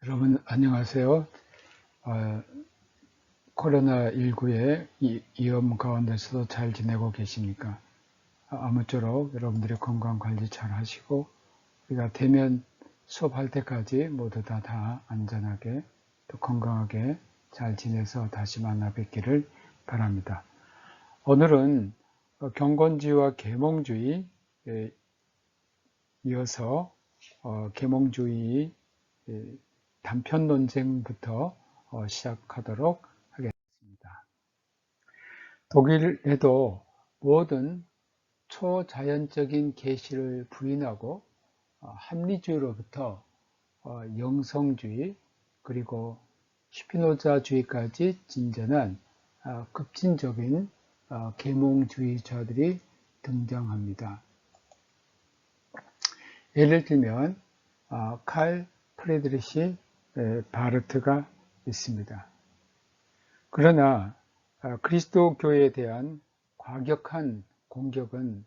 여러분 안녕하세요. 코로나19의 위험 가운데서도 잘 지내고 계십니까? 아무쪼록 여러분들의 건강 관리 잘 하시고 우리가 대면 수업할 때까지 모두 다 안전하게 또 건강하게 잘 지내서 다시 만나 뵙기를 바랍니다. 오늘은 경건주의와 계몽주의 이어서 계몽주의 단편 논쟁부터 시작하도록 하겠습니다. 독일에도 모든 초자연적인 계시를 부인하고 합리주의로부터 영성주의 그리고 슈피노자주의까지 진전한 급진적인 계몽주의자들이 등장합니다. 예를 들면 칼 프리드리히 바르트가 있습니다. 그러나 그리스도 교회에 대한 과격한 공격은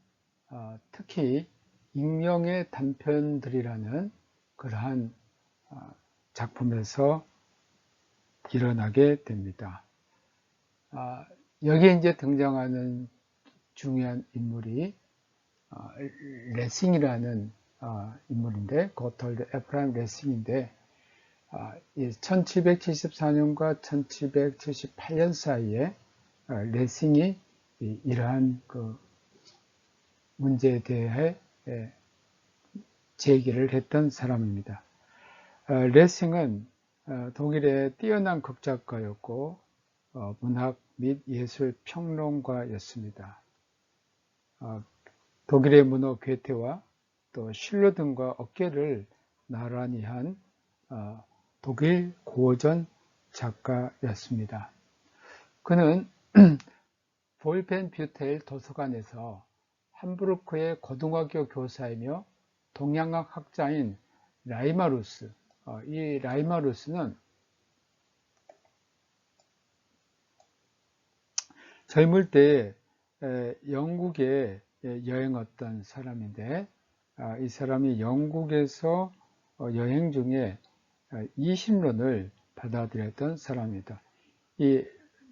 특히 익명의 단편들이라는 그러한 작품에서 일어나게 됩니다. 여기에 이제 등장하는 중요한 인물이 레싱이라는 인물인데, 고톨드 에프라임 레싱인데 1774년과 1778년 사이에 레싱이 이러한 그 문제에 대해 제기를 했던 사람입니다. 레싱은 독일의 뛰어난 극작가였고 문학 및 예술 평론가였습니다. 독일의 문호 괴테와 또 실러 등과 어깨를 나란히 한 독일 고전 작가였습니다. 그는 볼펜뷰텔 도서관에서 함부르크의 고등학교 교사이며 동양학 학자인 라이마루스, 이 라이마루스는 젊을 때 영국에 여행 왔던 사람인데 이 사람이 영국에서 여행 중에 이심론을 받아들였던 사람입니다. 이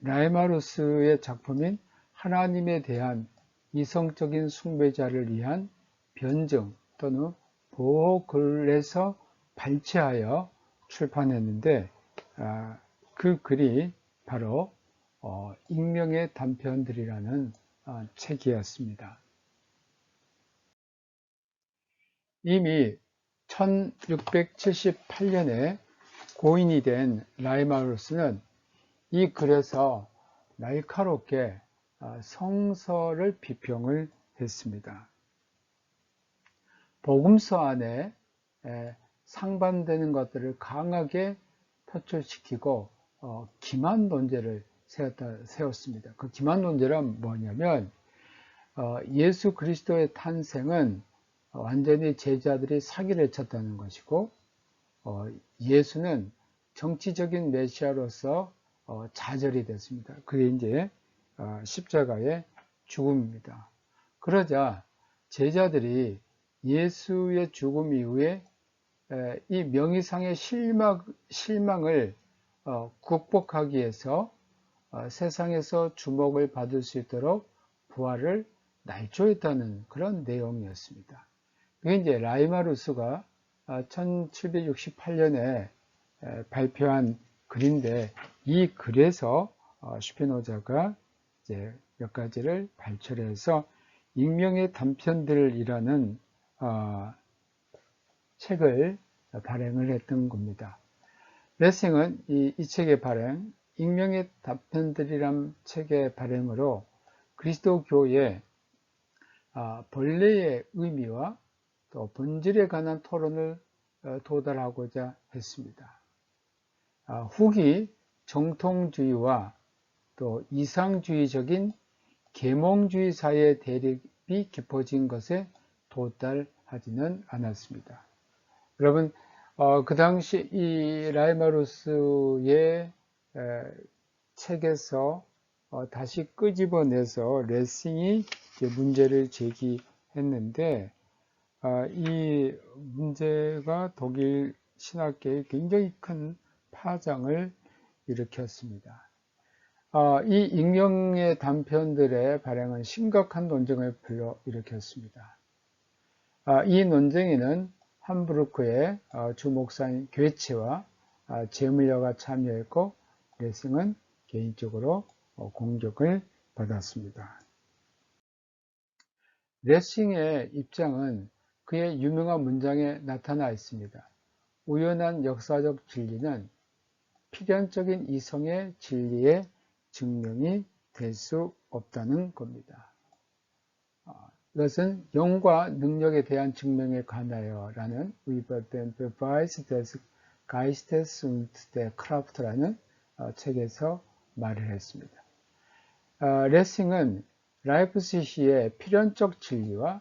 라이마루스의 작품인 하나님에 대한 이성적인 숭배자를 위한 변증 또는 보호글에서 발췌하여 출판했는데 그 글이 바로 익명의 단편들이라는 책이었습니다. 이미 1678년에 고인이 된 라이마루스는 이 글에서 날카롭게 성서를 비평을 했습니다. 복음서 안에 상반되는 것들을 강하게 표출시키고 기만 논제를 세웠습니다. 그 기만 논제란 뭐냐면 예수 그리스도의 탄생은 완전히 제자들이 사기를 쳤다는 것이고 예수는 정치적인 메시아로서 좌절이 됐습니다. 그게 이제 십자가의 죽음입니다. 그러자 제자들이 예수의 죽음 이후에 이 명의상의 실망을 극복하기 위해서 세상에서 주목을 받을 수 있도록 부활을 날조했다는 그런 내용이었습니다. 그게 이제 라이마루스가 1768년에 발표한 글인데 이 글에서 슈피노자가 이제 몇 가지를 발췌해서 익명의 단편들이라는 책을 발행을 했던 겁니다. 레싱은 이 책의 발행, 익명의 단편들이란 책의 발행으로 그리스도 교의 본래의 의미와 또 본질에 관한 토론을 도달하고자 했습니다. 후기 정통주의와 또 이상주의적인 계몽주의 사이의 대립이 깊어진 것에 도달하지는 않았습니다. 여러분, 그 당시 이 라이마루스의 책에서 다시 끄집어내서 레싱이 문제를 제기했는데 이 문제가 독일 신학계에 굉장히 큰 파장을 일으켰습니다. 이 익명의 단편들의 발행은 심각한 논쟁을 불러일으켰습니다. 이 논쟁에는 함부르크의 주목사인 괴체와 제물러가 참여했고 레싱은 개인적으로 공격을 받았습니다. 레싱의 입장은 그의 유명한 문장에 나타나 있습니다. 우연한 역사적 진리는 필연적인 이성의 진리의 증명이 될 수 없다는 겁니다. 이것은 영과 능력에 대한 증명에 관하여 라는 Über den Beweis des Geistes und der Kraft라는 책에서 말을 했습니다. 레싱은 라이프시히의 필연적 진리와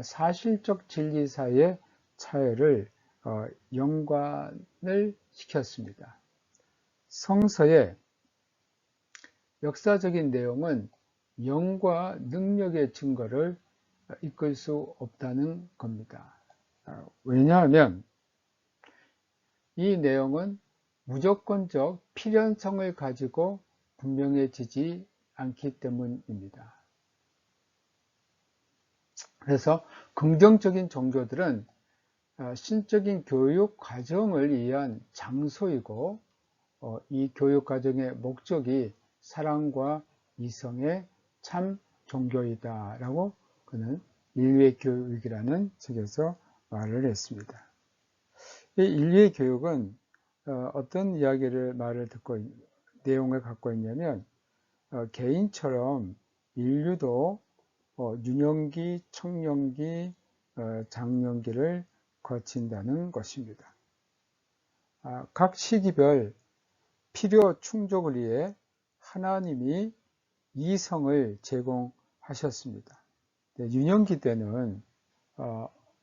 사실적 진리 사이의 차이를 연관을 시켰습니다. 성서의 역사적인 내용은 영과 능력의 증거를 이끌 수 없다는 겁니다. 왜냐하면 이 내용은 무조건적 필연성을 가지고 분명해지지 않기 때문입니다. 그래서 긍정적인 종교들은 신적인 교육 과정을 위한 장소이고 이 교육 과정의 목적이 사랑과 이성의 참 종교이다 라고 그는 인류의 교육이라는 책에서 말을 했습니다. 이 인류의 교육은 어떤 말을 듣고 내용을 갖고 있냐면 개인처럼 인류도 유년기, 청년기, 장년기를 거친다는 것입니다. 각 시기별 필요 충족을 위해 하나님이 이성을 제공하셨습니다. 유년기 때는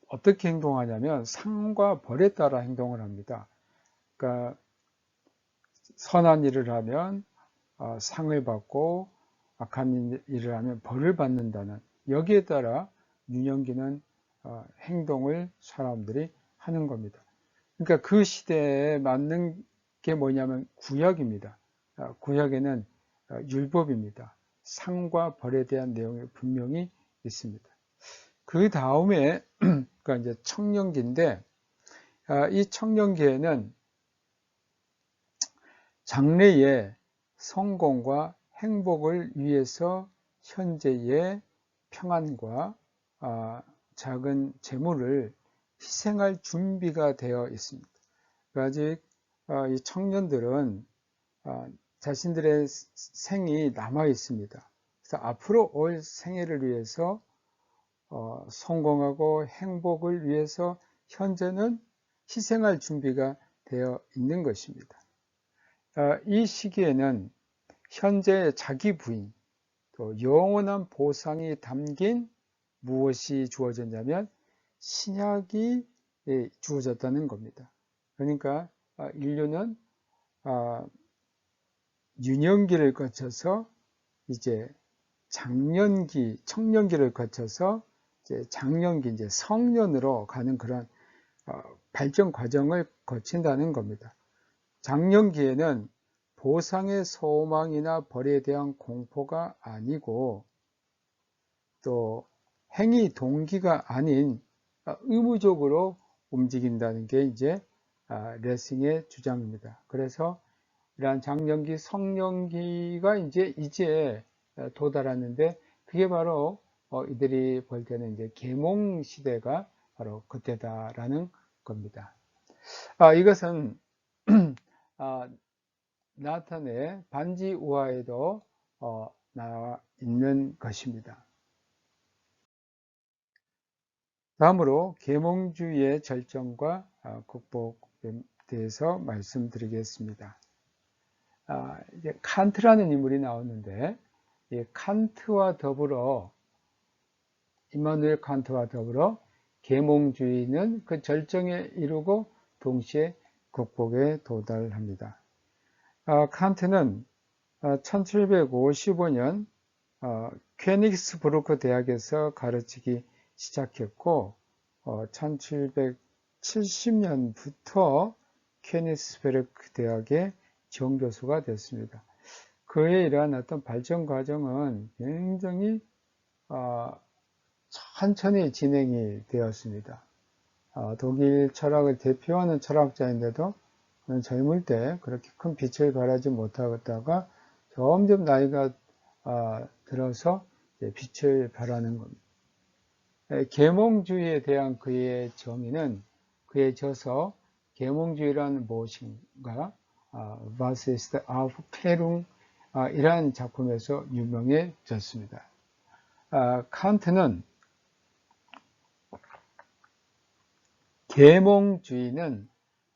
어떻게 행동하냐면 상과 벌에 따라 행동을 합니다. 그러니까 선한 일을 하면 상을 받고 악한 일을 하면 벌을 받는다는 여기에 따라 유년기는 행동을 사람들이 하는 겁니다. 그러니까 그 시대에 맞는 게 뭐냐면 구약입니다. 구약에는 율법입니다. 상과 벌에 대한 내용이 분명히 있습니다. 그 다음에 그러니까 이제 청년기인데 이 청년기에는 장래의 성공과 행복을 위해서 현재의 평안과 작은 재물을 희생할 준비가 되어 있습니다. 아직 이 청년들은 자신들의 생이 남아 있습니다. 그래서 앞으로 올 생애를 위해서 성공하고 행복을 위해서 현재는 희생할 준비가 되어 있는 것입니다. 이 시기에는 현재의 자기 부인, 또 영원한 보상이 담긴 무엇이 주어졌냐면 신약이 주어졌다는 겁니다. 그러니까 인류는 유년기를 거쳐서 이제 장년기, 청년기를 거쳐서 이제 장년기, 이제 성년으로 가는 그런 발전 과정을 거친다는 겁니다. 장년기에는 보상의 소망이나 벌에 대한 공포가 아니고 또 행위 동기가 아닌 의무적으로 움직인다는 게 이제 레싱의 주장입니다. 그래서 이러한 장년기, 성년기가 이제 도달하는데 그게 바로 이들이 볼 때는 이제 계몽 시대가 바로 그때다라는 겁니다. 이것은 나탄의 반지 우화에도 나와 있는 것입니다. 다음으로 계몽주의의 절정과 극복에 대해서 말씀드리겠습니다. 이제 칸트라는 인물이 나오는데 이 칸트와 더불어 임마누엘 칸트와 더불어 계몽주의는 그 절정에 이르고 동시에 극복에 도달합니다. 칸트는 1755년 퀘닉스부르크 대학에서 가르치기 시작했고 1700 1870년부터 케니스베르크 대학의 정교수가 됐습니다. 그에 이러한 어떤 발전 과정은 굉장히 천천히 진행이 되었습니다. 독일 철학을 대표하는 철학자인데도 젊을 때 그렇게 큰 빛을 발하지 못하다가 점점 나이가 들어서 빛을 발하는 겁니다. 계몽주의에 대한 그의 정의는 그의 저서 계몽주의란 무엇인가 Was ist Aufklärung 이러한 작품에서 유명해졌습니다. 칸트는 계몽주의는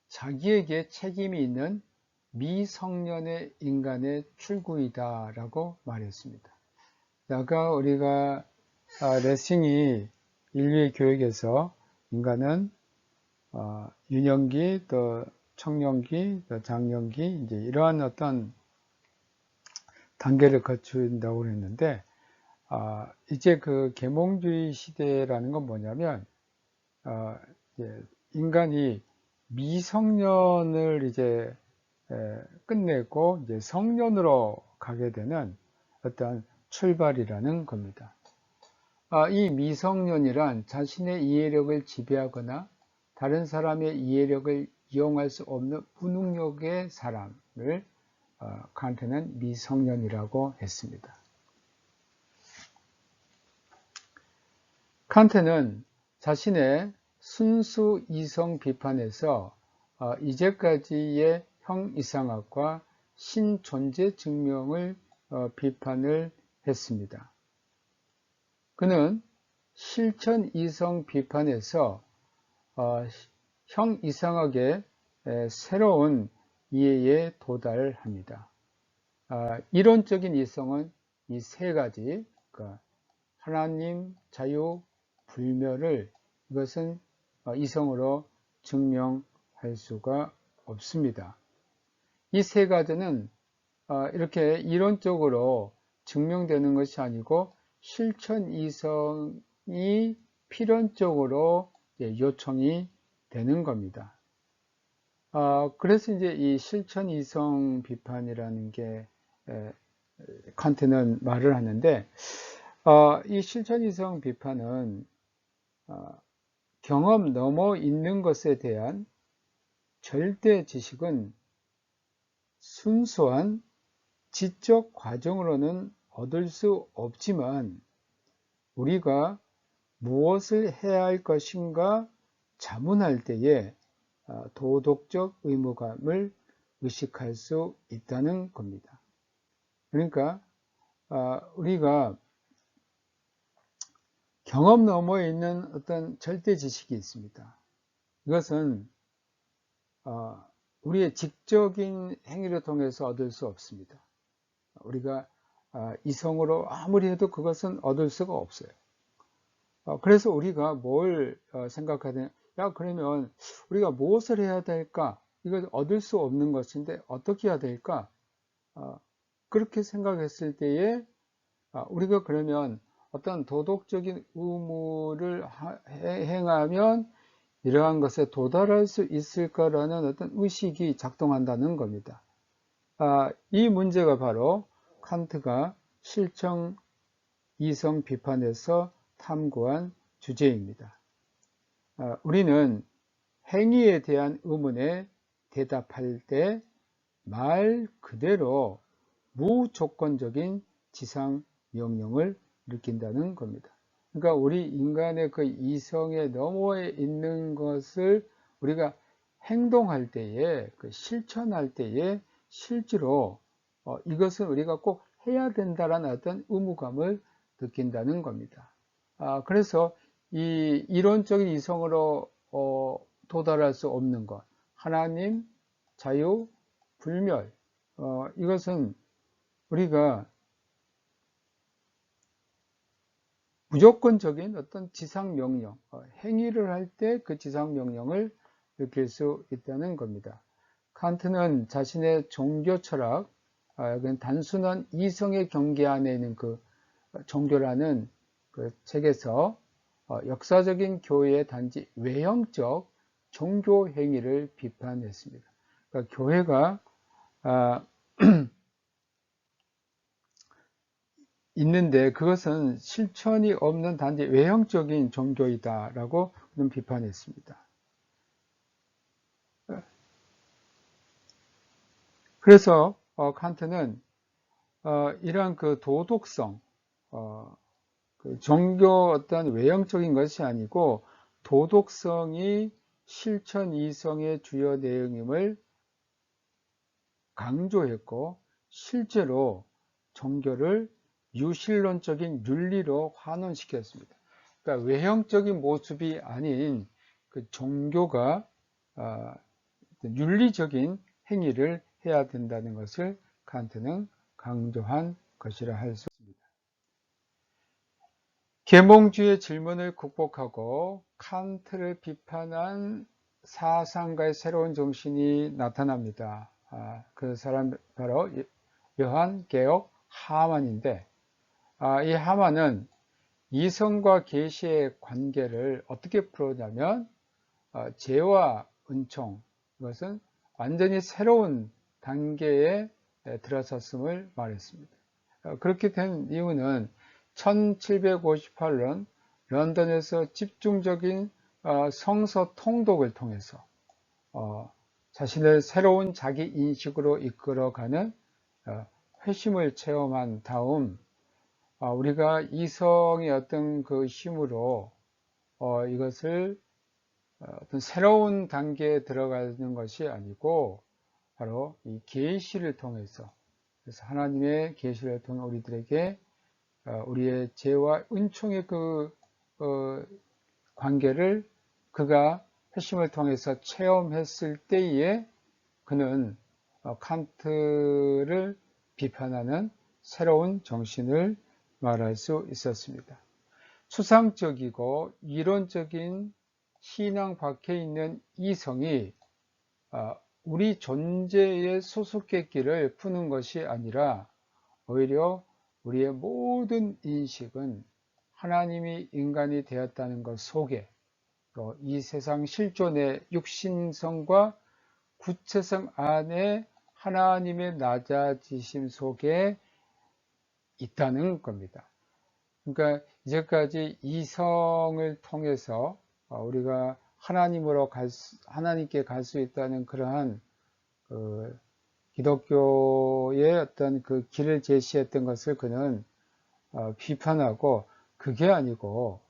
자기에게 책임이 있는 미성년의 인간의 출구이다라고 말했습니다. 아까 우리가 레싱이 인류의 교육에서 인간은 유년기, 또 청년기, 또 장년기 이제 이러한 어떤 단계를 거친다고 그랬는데 이제 그 계몽주의 시대라는 건 뭐냐면 이제 인간이 미성년을 이제 끝내고 이제 성년으로 가게 되는 어떤 출발이라는 겁니다. 이 미성년이란 자신의 이해력을 지배하거나 다른 사람의 이해력을 이용할 수 없는 무능력의 사람을 칸트는 미성년이라고 했습니다. 칸트는 자신의 순수 이성 비판에서 이제까지의 형이상학과 신존재 증명을 비판을 했습니다. 그는 실천 이성 비판에서 형이상학의 새로운 이해에 도달합니다. 이론적인 이성은 이 세 가지, 그러니까 하나님, 자유, 불멸을 이것은 이성으로 증명할 수가 없습니다. 이 세 가지는 이렇게 이론적으로 증명되는 것이 아니고 실천 이성이 필연적으로 요청이 되는 겁니다. 그래서 이제 이 실천 이성 비판이라는 게 칸트는 말을 하는데 이 실천 이성 비판은 경험 넘어 있는 것에 대한 절대 지식은 순수한 지적 과정으로는 얻을 수 없지만 우리가 무엇을 해야 할 것인가 자문할 때에 도덕적 의무감을 의식할 수 있다는 겁니다. 그러니까 우리가 경험 너머에 있는 어떤 절대 지식이 있습니다. 이것은 우리의 직접적인 행위를 통해서 얻을 수 없습니다. 우리가 이성으로 아무리 해도 그것은 얻을 수가 없어요. 그래서 우리가 뭘 생각하냐, 그러면 우리가 무엇을 해야 될까? 이걸 얻을 수 없는 것인데 어떻게 해야 될까? 그렇게 생각했을 때에 우리가 그러면 어떤 도덕적인 의무를 행하면 이러한 것에 도달할 수 있을까라는 어떤 의식이 작동한다는 겁니다. 이 문제가 바로 칸트가 실천 이성 비판에서 탐구한 주제입니다. 우리는 행위에 대한 의문에 대답할 때 말 그대로 무조건적인 지상 명령을 느낀다는 겁니다. 그러니까 우리 인간의 그 이성에 너머에 있는 것을 우리가 행동할 때에, 실천할 때에 실제로 이것은 우리가 꼭 해야 된다는 어떤 의무감을 느낀다는 겁니다. 그래서 이 이론적인 이성으로 도달할 수 없는 것, 하나님, 자유, 불멸, 이것은 우리가 무조건적인 어떤 지상명령, 행위를 할 때 그 지상명령을 느낄 수 있다는 겁니다. 칸트는 자신의 종교 철학, 단순한 이성의 경계 안에 있는 그 종교라는 그 책에서 역사적인 교회의 단지 외형적 종교 행위를 비판했습니다. 그러니까 교회가 있는데 그것은 실천이 없는 단지 외형적인 종교이다라고 그는 비판했습니다. 그래서 칸트는 이러한 그 도덕성, 그 종교 어떤 외형적인 것이 아니고 도덕성이 실천 이성의 주요 내용임을 강조했고, 실제로 종교를 유실론적인 윤리로 환원시켰습니다. 그러니까 외형적인 모습이 아닌 그 종교가 윤리적인 행위를 해야 된다는 것을 칸트는 강조한 것이라 할 수 있습니다. 계몽주의 질문을 극복하고 칸트를 비판한 사상가의 새로운 정신이 나타납니다. 그 사람 바로 요한 게옥 하만인데, 이 하만은 이성과 계시의 관계를 어떻게 풀었냐면 죄와 은총, 이것은 완전히 새로운 단계에 들어섰음을 말했습니다. 그렇게 된 이유는 1758년 런던에서 집중적인 성서 통독을 통해서 자신을 새로운 자기 인식으로 이끌어가는 회심을 체험한 다음, 우리가 이성의 어떤 그 힘으로 이것을 어떤 새로운 단계에 들어가는 것이 아니고 바로 이 계시를 통해서, 그래서 하나님의 계시를 통해 우리들에게 우리의 죄와 은총의 그 관계를 그가 회심을 통해서 체험했을 때에 그는 칸트를 비판하는 새로운 정신을 말할 수 있었습니다. 추상적이고 이론적인 신앙 밖에 있는 이성이 우리 존재의 수수께끼를 푸는 것이 아니라 오히려 우리의 모든 인식은 하나님이 인간이 되었다는 것 속에, 또 이 세상 실존의 육신성과 구체성 안에 하나님의 낮아지심 속에 있다는 겁니다. 그러니까 이제까지 이성을 통해서 우리가 하나님께 갈 수 있다는 그러한 그 기독교의 어떤 그 길을 제시했던 것을 그는 비판하고, 그게 아니고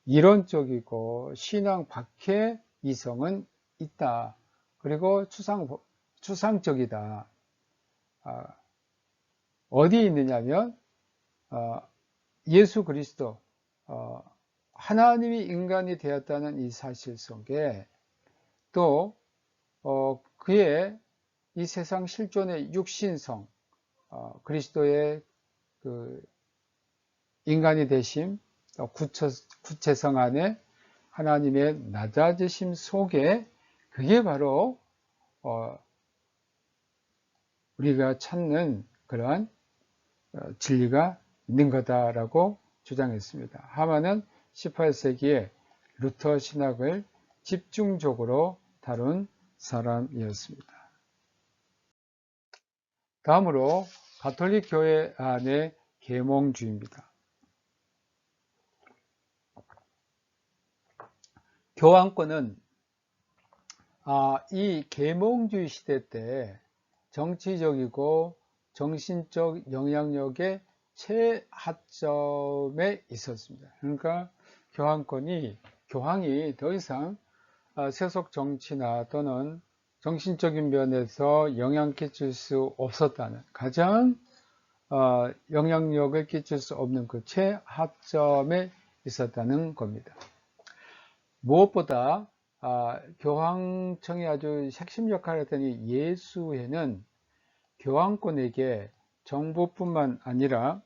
이론적이고 신앙 밖에 이성은 있다. 그리고 추상적이다. 어디에 있느냐면 예수 그리스도, 하나님이 인간이 되었다는 이 사실 속에, 또 그의 이 세상 실존의 육신성, 그리스도의 그 인간이 되심, 구체성 안에 하나님의 낮아지심 속에, 그게 바로 우리가 찾는 그러한 진리가 있는 거다라고 주장했습니다. 하만은 18세기에 루터 신학을 집중적으로 다룬 사람이었습니다. 다음으로 가톨릭 교회 안의 계몽주의입니다. 교황권은 이 계몽주의 시대 때 정치적이고 정신적 영향력의 최하점에 있었습니다. 그러니까 교황이 더 이상 세속 정치나 또는 정신적인 면에서 영향 끼칠 수 없었다는, 가장 영향력을 끼칠 수 없는 그 최하점에 있었다는 겁니다. 무엇보다 교황청이 아주 핵심 역할을 했던 이 예수회는 교황권에게 정부뿐만 아니라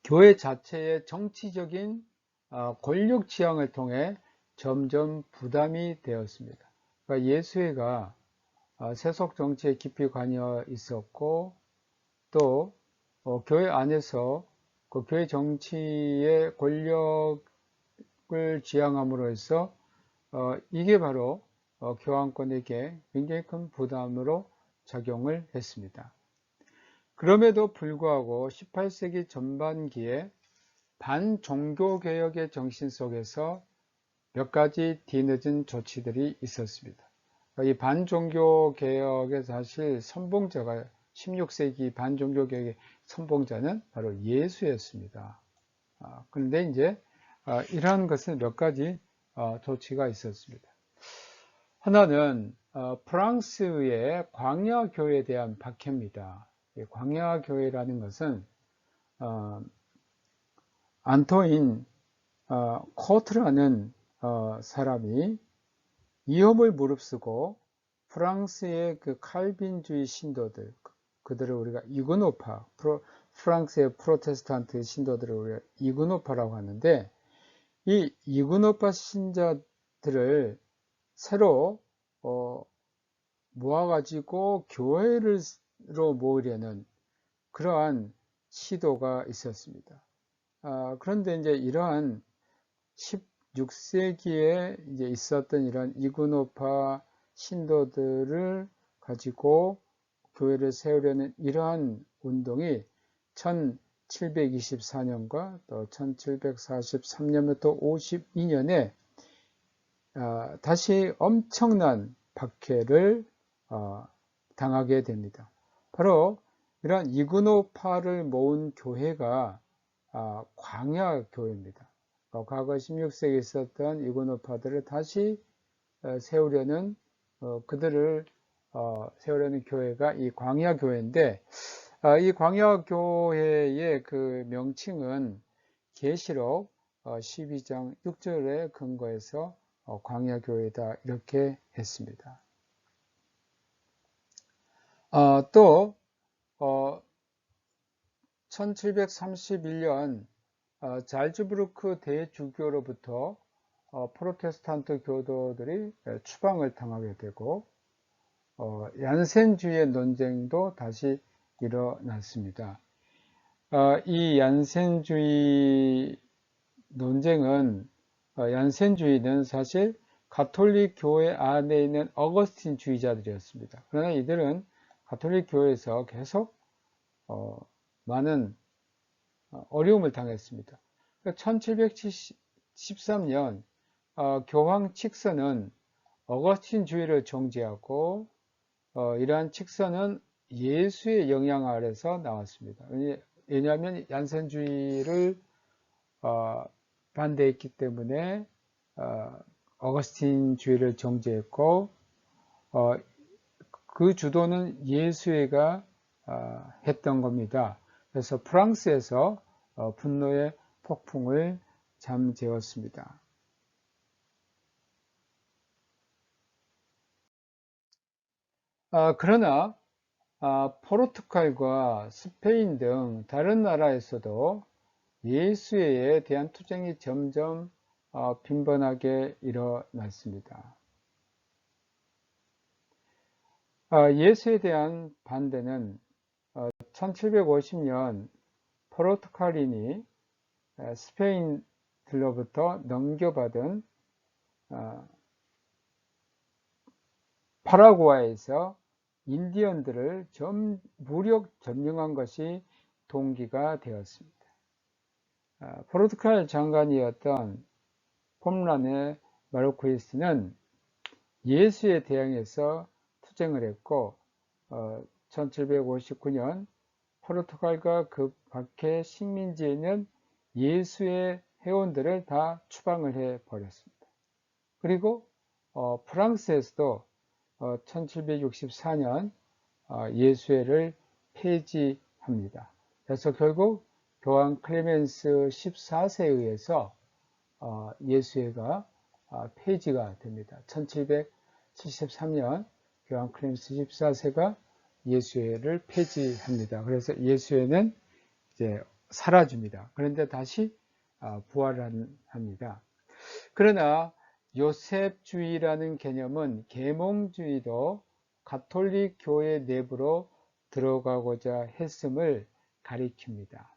교회 자체의 정치적인 권력 지향을 통해 점점 부담이 되었습니다. 그러니까 예수회가 세속 정치에 깊이 관여 있었고, 또 교회 안에서 그 교회 정치의 권력 개혁을 지향함으로 해서 이게 바로 교황권에게 굉장히 큰 부담으로 작용을 했습니다. 그럼에도 불구하고 18세기 전반기에 반종교개혁의 정신 속에서 몇 가지 뒤늦은 조치들이 있었습니다. 이 반종교개혁의 사실 선봉자가 16세기 반종교개혁의 선봉자는 바로 예수였습니다. 그런데 이제 이러한 것은 몇 가지 조치가 있었습니다. 하나는 프랑스의 광야교회에 대한 박해입니다. 광야교회라는 것은 안토인 코트라는 사람이 위험을 무릅쓰고 프랑스의 그 칼빈주의 신도들, 그들을 우리가 이그노파, 프랑스의 프로테스탄트 신도들을 우리가 이그노파라고 하는데, 이 이그노파 신자들을 새로 모아가지고 교회로 모으려는 그러한 시도가 있었습니다. 그런데 이제 이러한 16세기에 이제 있었던 이런 이그노파 신도들을 가지고 교회를 세우려는 이러한 운동이 1724년과 또 1743년부터 52년에 다시 엄청난 박해를 당하게 됩니다. 바로 이러한 이그노파를 모은 교회가 광야교회입니다. 과거 16세기에 있었던 이그노파들을 다시 세우려는 그들을 세우려는 교회가 이 광야교회인데, 이 광야교회의 그 명칭은 계시록 12장 6절에 근거해서 광야교회다 이렇게 했습니다. 또 1731년 잘츠부르크 대주교로부터 프로테스탄트 교도들이 추방을 당하게 되고 얀센주의 논쟁도 다시 일어났습니다. 이 얀센주의 논쟁은 얀센주의는 사실 가톨릭 교회 안에 있는 어거스틴주의자들이었습니다. 그러나 이들은 가톨릭 교회에서 계속 많은 어려움을 당했습니다. 1713년 교황 칙서는 어거스틴주의를 정지하고 이러한 칙서는 예수의 영향 아래서 나왔습니다. 왜냐하면 얀센주의를 반대했기 때문에 어거스틴주의를 정지했고 그 주도는 예수회가 했던 겁니다. 그래서 프랑스에서 분노의 폭풍을 잠재웠습니다. 그러나 포르투갈과 스페인 등 다른 나라에서도 예수회에 대한 투쟁이 점점 빈번하게 일어났습니다. 예수에 대한 반대는 1750년 포르투갈인이 스페인들로부터 넘겨받은 파라과이에서 인디언들을 무력 점령한 것이 동기가 되었습니다. 포르투갈 장관이었던 폼란의 마르퀴스는 예수에 대항해서 투쟁을 했고 1759년 포르투갈과 그 밖의 식민지에 있는 예수의 회원들을 다 추방을 해버렸습니다. 그리고 프랑스에서도 1764년 예수회를 폐지합니다. 그래서 결국 교황 클레멘스 14세에 의해서 예수회가 폐지가 됩니다. 1773년 교황 클레멘스 14세가 예수회를 폐지합니다. 그래서 예수회는 이제 사라집니다. 그런데 다시 부활합니다. 그러나 요셉주의라는 개념은 계몽주의도 가톨릭 교회 내부로 들어가고자 했음을 가리킵니다.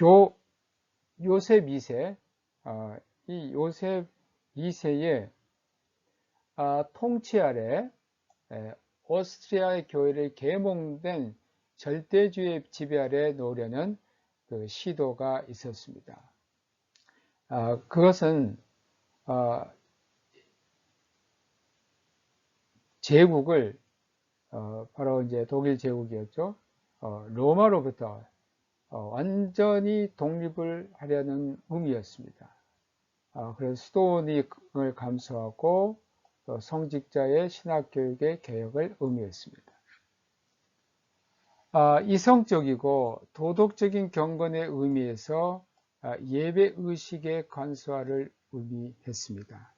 요셉 2세, 이 요셉 2세의 통치 아래 오스트리아의 교회를 계몽된 절대주의 지배 아래 놓으려는 그 시도가 있었습니다. 그것은 제국을 바로 이제 독일 제국이었죠. 로마로부터 완전히 독립을 하려는 의미였습니다. 그래서 수도원을 감수하고 성직자의 신학교육의 개혁을 의미했습니다. 이성적이고 도덕적인 경건의 의미에서 예배 의식의 간소화를 의미했습니다.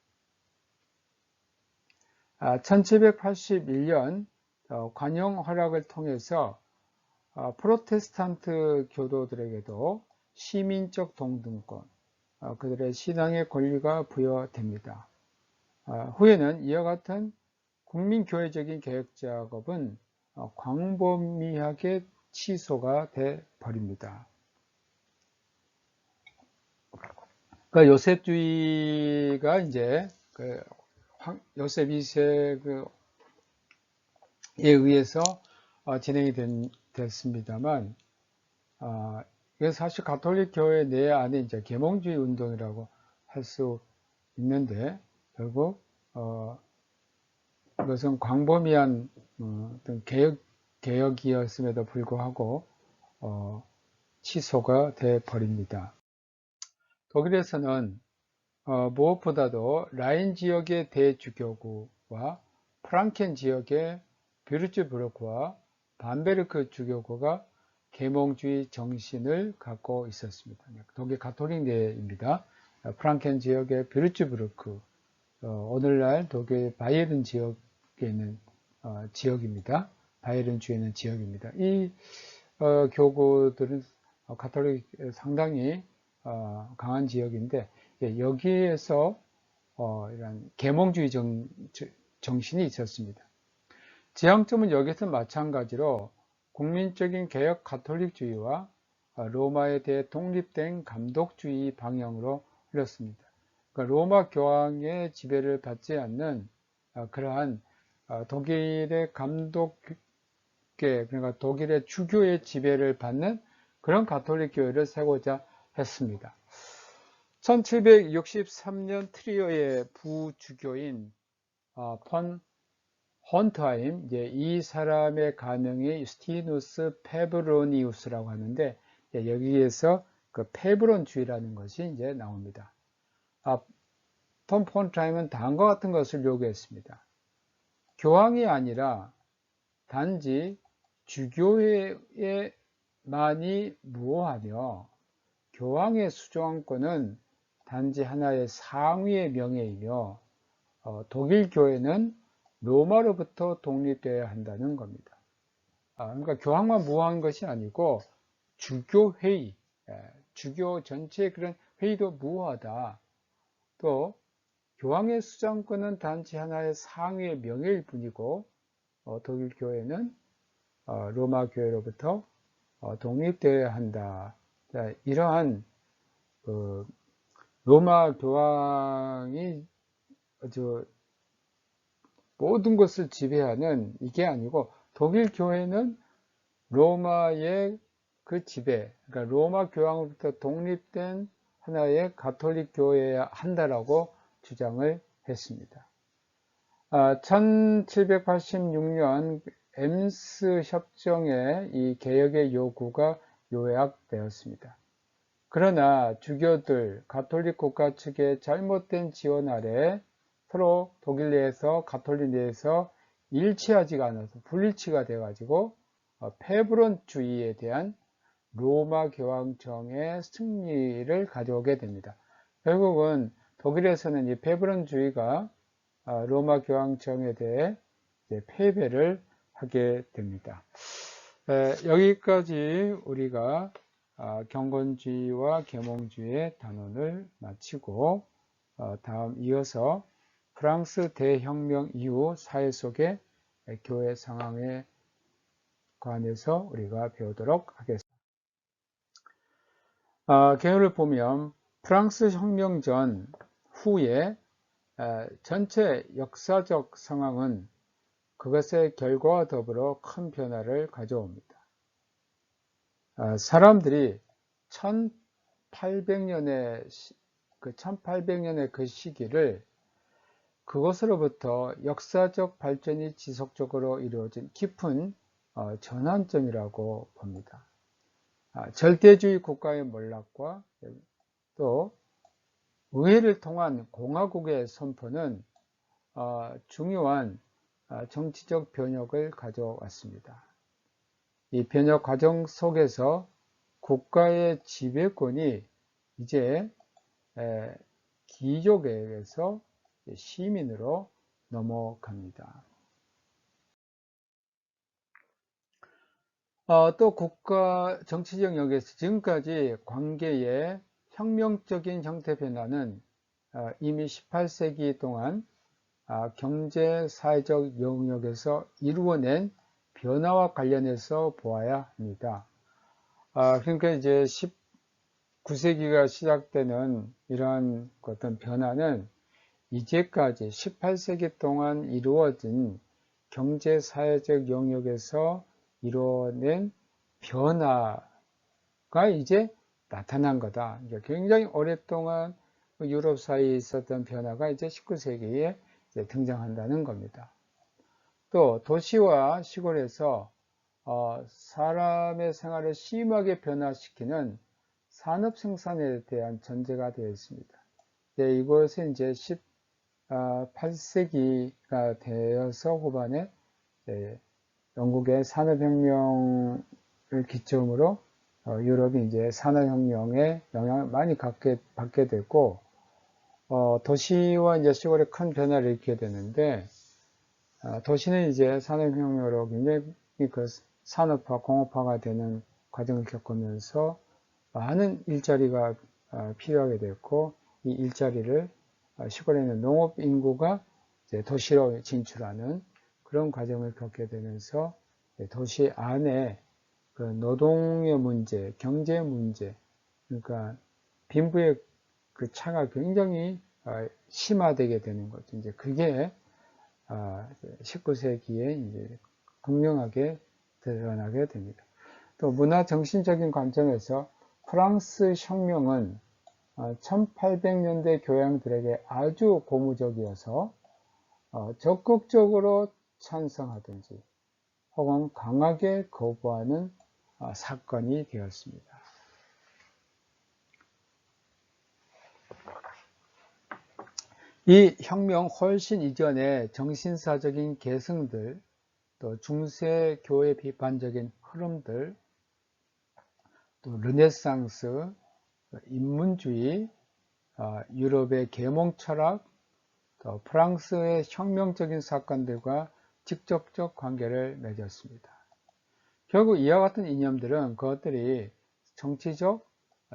1781년 관용 허락을 통해서 프로테스탄트 교도들에게도 시민적 동등권, 그들의 신앙의 권리가 부여됩니다. 후에는 이와 같은 국민교회적인 개혁 작업은 광범위하게 취소가 돼 버립니다. 그러니까 요셉주의가 이제 요셉 2세에 의해서 진행이 됐습니다만, 이게 사실 가톨릭 교회 내 안에 이제 계몽주의 운동이라고 할 수 있는데, 결국 이것은 광범위한 어떤 개혁이었음에도 불구하고 취소가 돼 버립니다. 독일에서는 무엇보다도 라인 지역의 대주교구와 프랑켄 지역의 뷰르츠부르크와 반베르크 주교구가 계몽주의 정신을 갖고 있었습니다. 독일 가톨릭 내입니다. 프랑켄 지역의 뷰르츠부르크, 오늘날 독일 바이에른 지역에 있는 지역입니다. 바이에른 주에 있는 지역입니다. 이 교구들은 가톨릭 상당히 강한 지역인데, 여기에서 이런 계몽주의 정신이 있었습니다. 지향점은 여기서 마찬가지로 국민적인 개혁 가톨릭주의와 로마에 대해 독립된 감독주의 방향으로 흘렀습니다. 그러니까 로마 교황의 지배를 받지 않는 그러한 독일의 감독계, 그러니까 독일의 주교의 지배를 받는 그런 가톨릭 교회를 세우고자 했습니다. 1763년 트리어의 부주교인 폰 헌트하임, 이 사람의 가명이 유스티누스 페브로니우스라고 하는데, 여기에서 그 페브론주의라는 것이 이제 나옵니다. 폰 헌트하임은 다음과 같은 것을 요구했습니다. 교황이 아니라 단지 주교회에만이 무효하며, 교황의 수종권은 단지 하나의 상위의 명예이며, 독일 교회는 로마로부터 독립되어야 한다는 겁니다. 그러니까 교황만 무효한 것이 아니고 주교회의, 주교 전체의 그런 회의도 무효하다. 또 교황의 수장권은 단지 하나의 상위의 명예일 뿐이고, 독일 교회는 로마 교회로부터 독립되어야 한다. 이러한 로마 교황이 모든 것을 지배하는 이게 아니고, 독일 교회는 로마의 그 지배, 그러니까 로마 교황으로부터 독립된 하나의 가톨릭 교회여야 한다라고 주장을 했습니다. 1786년 엠스 협정에 이 개혁의 요구가 요약되었습니다. 그러나 주교들, 가톨릭 국가 측의 잘못된 지원 아래 서로 독일 내에서, 가톨릭 내에서 일치하지가 않아서 불일치가 돼가지고 페브론주의에 대한 로마 교황청의 승리를 가져오게 됩니다. 결국은 독일에서는 이 페브론주의가 로마 교황청에 대해 패배를 하게 됩니다. 여기까지 우리가 경건주의와 계몽주의의 단원을 마치고, 다음 이어서 프랑스 대혁명 이후 사회 속의 교회 상황에 관해서 우리가 배우도록 하겠습니다. 개요를 보면 프랑스 혁명 전 후에 전체 역사적 상황은 그것의 결과와 더불어 큰 변화를 가져옵니다. 사람들이 1800년의 그 시기를 그것으로부터 역사적 발전이 지속적으로 이루어진 깊은 전환점이라고 봅니다. 절대주의 국가의 몰락과 또 의회를 통한 공화국의 선포는 중요한 정치적 변혁을 가져왔습니다. 이 변혁 과정 속에서 국가의 지배권이 이제 귀족에게서 시민으로 넘어갑니다. 또 국가 정치적 영역에서 지금까지 관계의 혁명적인 형태 변화는 이미 18세기 동안 경제, 사회적 영역에서 이루어낸 변화와 관련해서 보아야 합니다. 그러니까 이제 19세기가 시작되는 이러한 어떤 변화는 이제까지 18세기 동안 이루어진 경제, 사회적 영역에서 이루어낸 변화가 이제 나타난 거다. 굉장히 오랫동안 유럽 사이에 있었던 변화가 이제 19세기에 이제 등장한다는 겁니다. 또 도시와 시골에서 사람의 생활을 심하게 변화시키는 산업 생산에 대한 전제가 되어 있습니다. 이것은 이제 18세기가 되어서 후반에 영국의 산업혁명을 기점으로 유럽이 이제 산업혁명에 영향을 많이 받게 되고 도시와 이제 시골에 큰 변화를 일으키게 되는데 도시는 이제 산업혁명으로 굉장히 그 산업화, 공업화가 되는 과정을 겪으면서 많은 일자리가 필요하게 됐고 이 일자리를 시골에 있는 농업 인구가 이제 도시로 진출하는 그런 과정을 겪게 되면서 도시 안에 그 노동의 문제, 경제 문제, 그러니까 빈부의 그 차가 굉장히 심화되게 되는 거죠. 이제 그게 19세기에 이제 극명하게 드러나게 됩니다. 또 문화 정신적인 관점에서 프랑스 혁명은 1800년대 교양들에게 아주 고무적이어서 적극적으로 찬성하든지 혹은 강하게 거부하는 사건이 되었습니다. 이 혁명 훨씬 이전의 정신사적인 계승들, 또 중세 교회 비판적인 흐름들, 또 르네상스, 인문주의, 유럽의 계몽 철학, 또 프랑스의 혁명적인 사건들과 직접적 관계를 맺었습니다. 결국 이와 같은 이념들은 그것들이 정치적,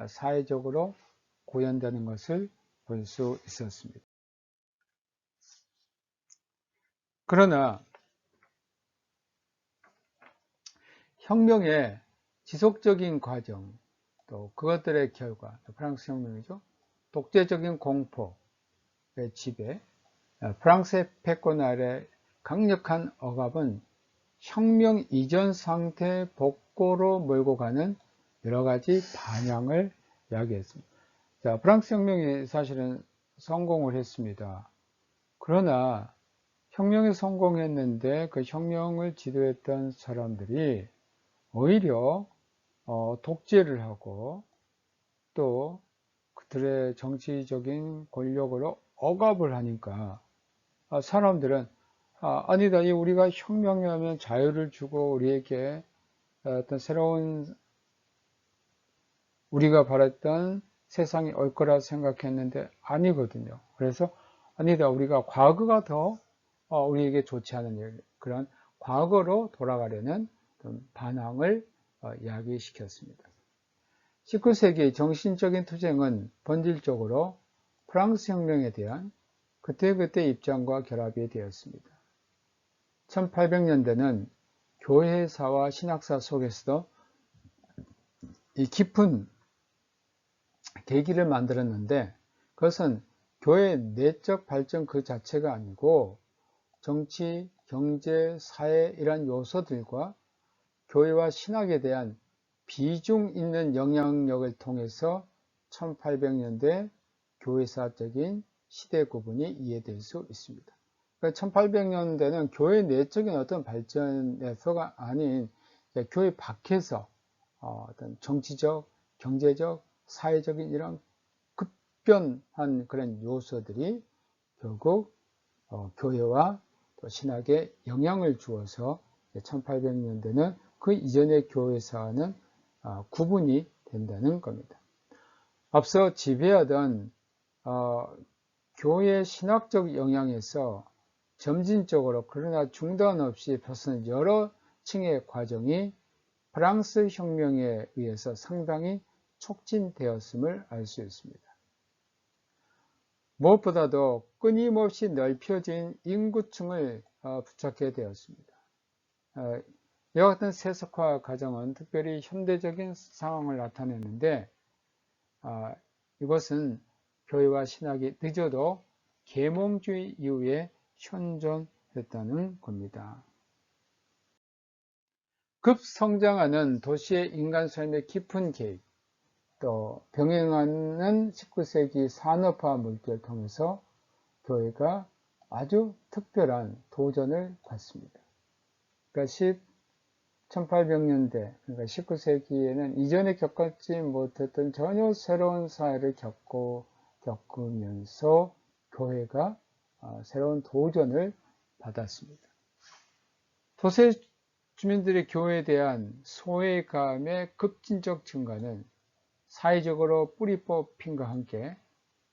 사회적으로 구현되는 것을 볼 수 있었습니다. 그러나 혁명의 지속적인 과정, 또 그것들의 결과, 프랑스 혁명이죠. 독재적인 공포의 지배, 프랑스의 패권 아래 강력한 억압은 혁명 이전 상태 복고로 몰고 가는 여러 가지 방향을 이야기했습니다. 자, 프랑스 혁명이 사실은 성공을 했습니다. 그러나 혁명이 성공했는데 그 혁명을 지도했던 사람들이 오히려 독재를 하고 또 그들의 정치적인 권력으로 억압을 하니까 사람들은 아니다, 우리가 혁명에 하면 자유를 주고 우리에게 어떤 새로운 우리가 바랬던 세상이 올 거라 생각했는데 아니거든요. 그래서 아니다, 우리가 과거가 더 우리에게 좋지 않은 그런 과거로 돌아가려는 반항을 야기시켰습니다. 19세기의 정신적인 투쟁은 본질적으로 프랑스 혁명에 대한 그때그때 입장과 결합이 되었습니다. 1800년대는 교회사와 신학사 속에서도 이 깊은 계기를 만들었는데 그것은 교회 내적 발전 그 자체가 아니고 정치, 경제, 사회 이런 요소들과 교회와 신학에 대한 비중 있는 영향력을 통해서 1800년대 교회사적인 시대 구분이 이해될 수 있습니다. 그러니까 1800년대는 교회 내적인 어떤 발전에서가 아닌 교회 밖에서 어떤 정치적, 경제적, 사회적인 이런 급변한 그런 요소들이 결국 교회와 또 신학에 영향을 주어서 1800년대는 그 이전의 교회사와는 구분이 된다는 겁니다. 앞서 지배하던 교회 신학적 영향에서 점진적으로 그러나 중단 없이 벗어난 여러 층의 과정이 프랑스 혁명에 의해서 상당히 촉진되었음을 알 수 있습니다. 무엇보다도 끊임없이 넓혀진 인구층을 부착하게 되었습니다. 이와 같은 세속화 과정은 특별히 현대적인 상황을 나타내는데 이것은 교회와 신학이 늦어도 계몽주의 이후에 현존했다는 겁니다. 급성장하는 도시의 인간 삶의 깊은 개입, 또 병행하는 19세기 산업화 물결을 통해서 교회가 아주 특별한 도전을 받습니다. 그러니까 1800년대, 그러니까 19세기에는 이전에 겪지 못했던 전혀 새로운 사회를 겪으면서 교회가 새로운 도전을 받았습니다. 도시 주민들의 교회에 대한 소외감의 급진적 증가는 사회적으로 뿌리 뽑힘과 함께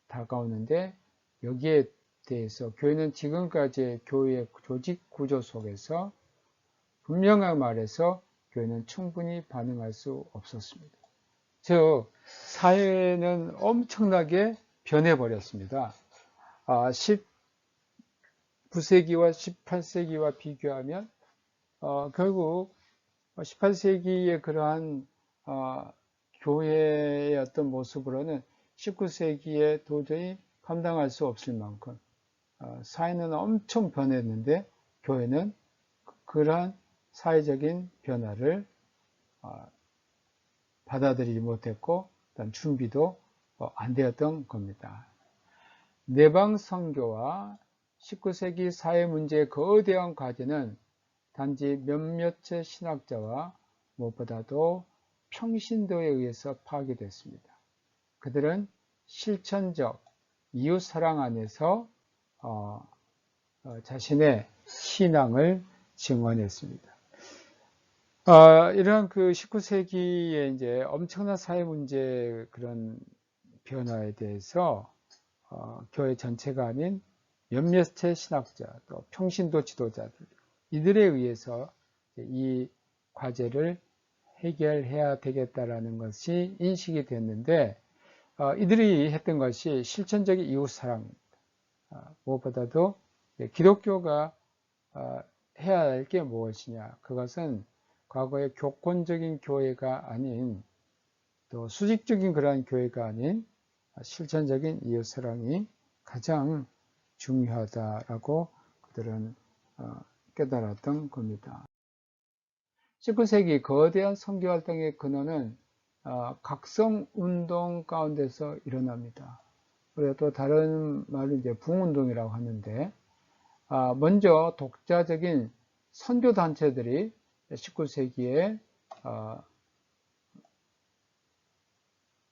다가오는데 여기에 대해서 교회는 지금까지의 교회의 조직 구조 속에서 분명하게 말해서 교회는 충분히 반응할 수 없었습니다. 즉 사회는 엄청나게 변해버렸습니다. 19세기와 18세기와 비교하면 결국 18세기의 그러한 교회의 어떤 모습으로는 19세기에 도저히 감당할 수 없을 만큼 사회는 엄청 변했는데 교회는 그러한 사회적인 변화를 받아들이지 못했고 준비도 안 되었던 겁니다. 내방 선교와 19세기 사회 문제의 거대한 과제는 단지 몇몇의 신학자와 무엇보다도 평신도에 의해서 파괴됐습니다. 그들은 실천적 이웃사랑 안에서 자신의 신앙을 증언했습니다. 이런 그 19세기의 이제 엄청난 사회 문제 그런 변화에 대해서 교회 전체가 아닌 몇몇의 신학자 또 평신도 지도자들 이들에 의해서 이 과제를 해결해야 되겠다라는 것이 인식이 됐는데 이들이 했던 것이 실천적인 이웃사랑입니다. 무엇보다도 기독교가 해야 할 게 무엇이냐, 그것은 과거의 교권적인 교회가 아닌 또 수직적인 그러한 교회가 아닌 실천적인 이웃사랑이 가장 중요하다라고 그들은 깨달았던 겁니다. 19세기 거대한 선교활동의 근원은 각성운동 가운데서 일어납니다. 우리가 또 다른 말로 이제 부흥운동이라고 하는데, 먼저 독자적인 선교단체들이 19세기에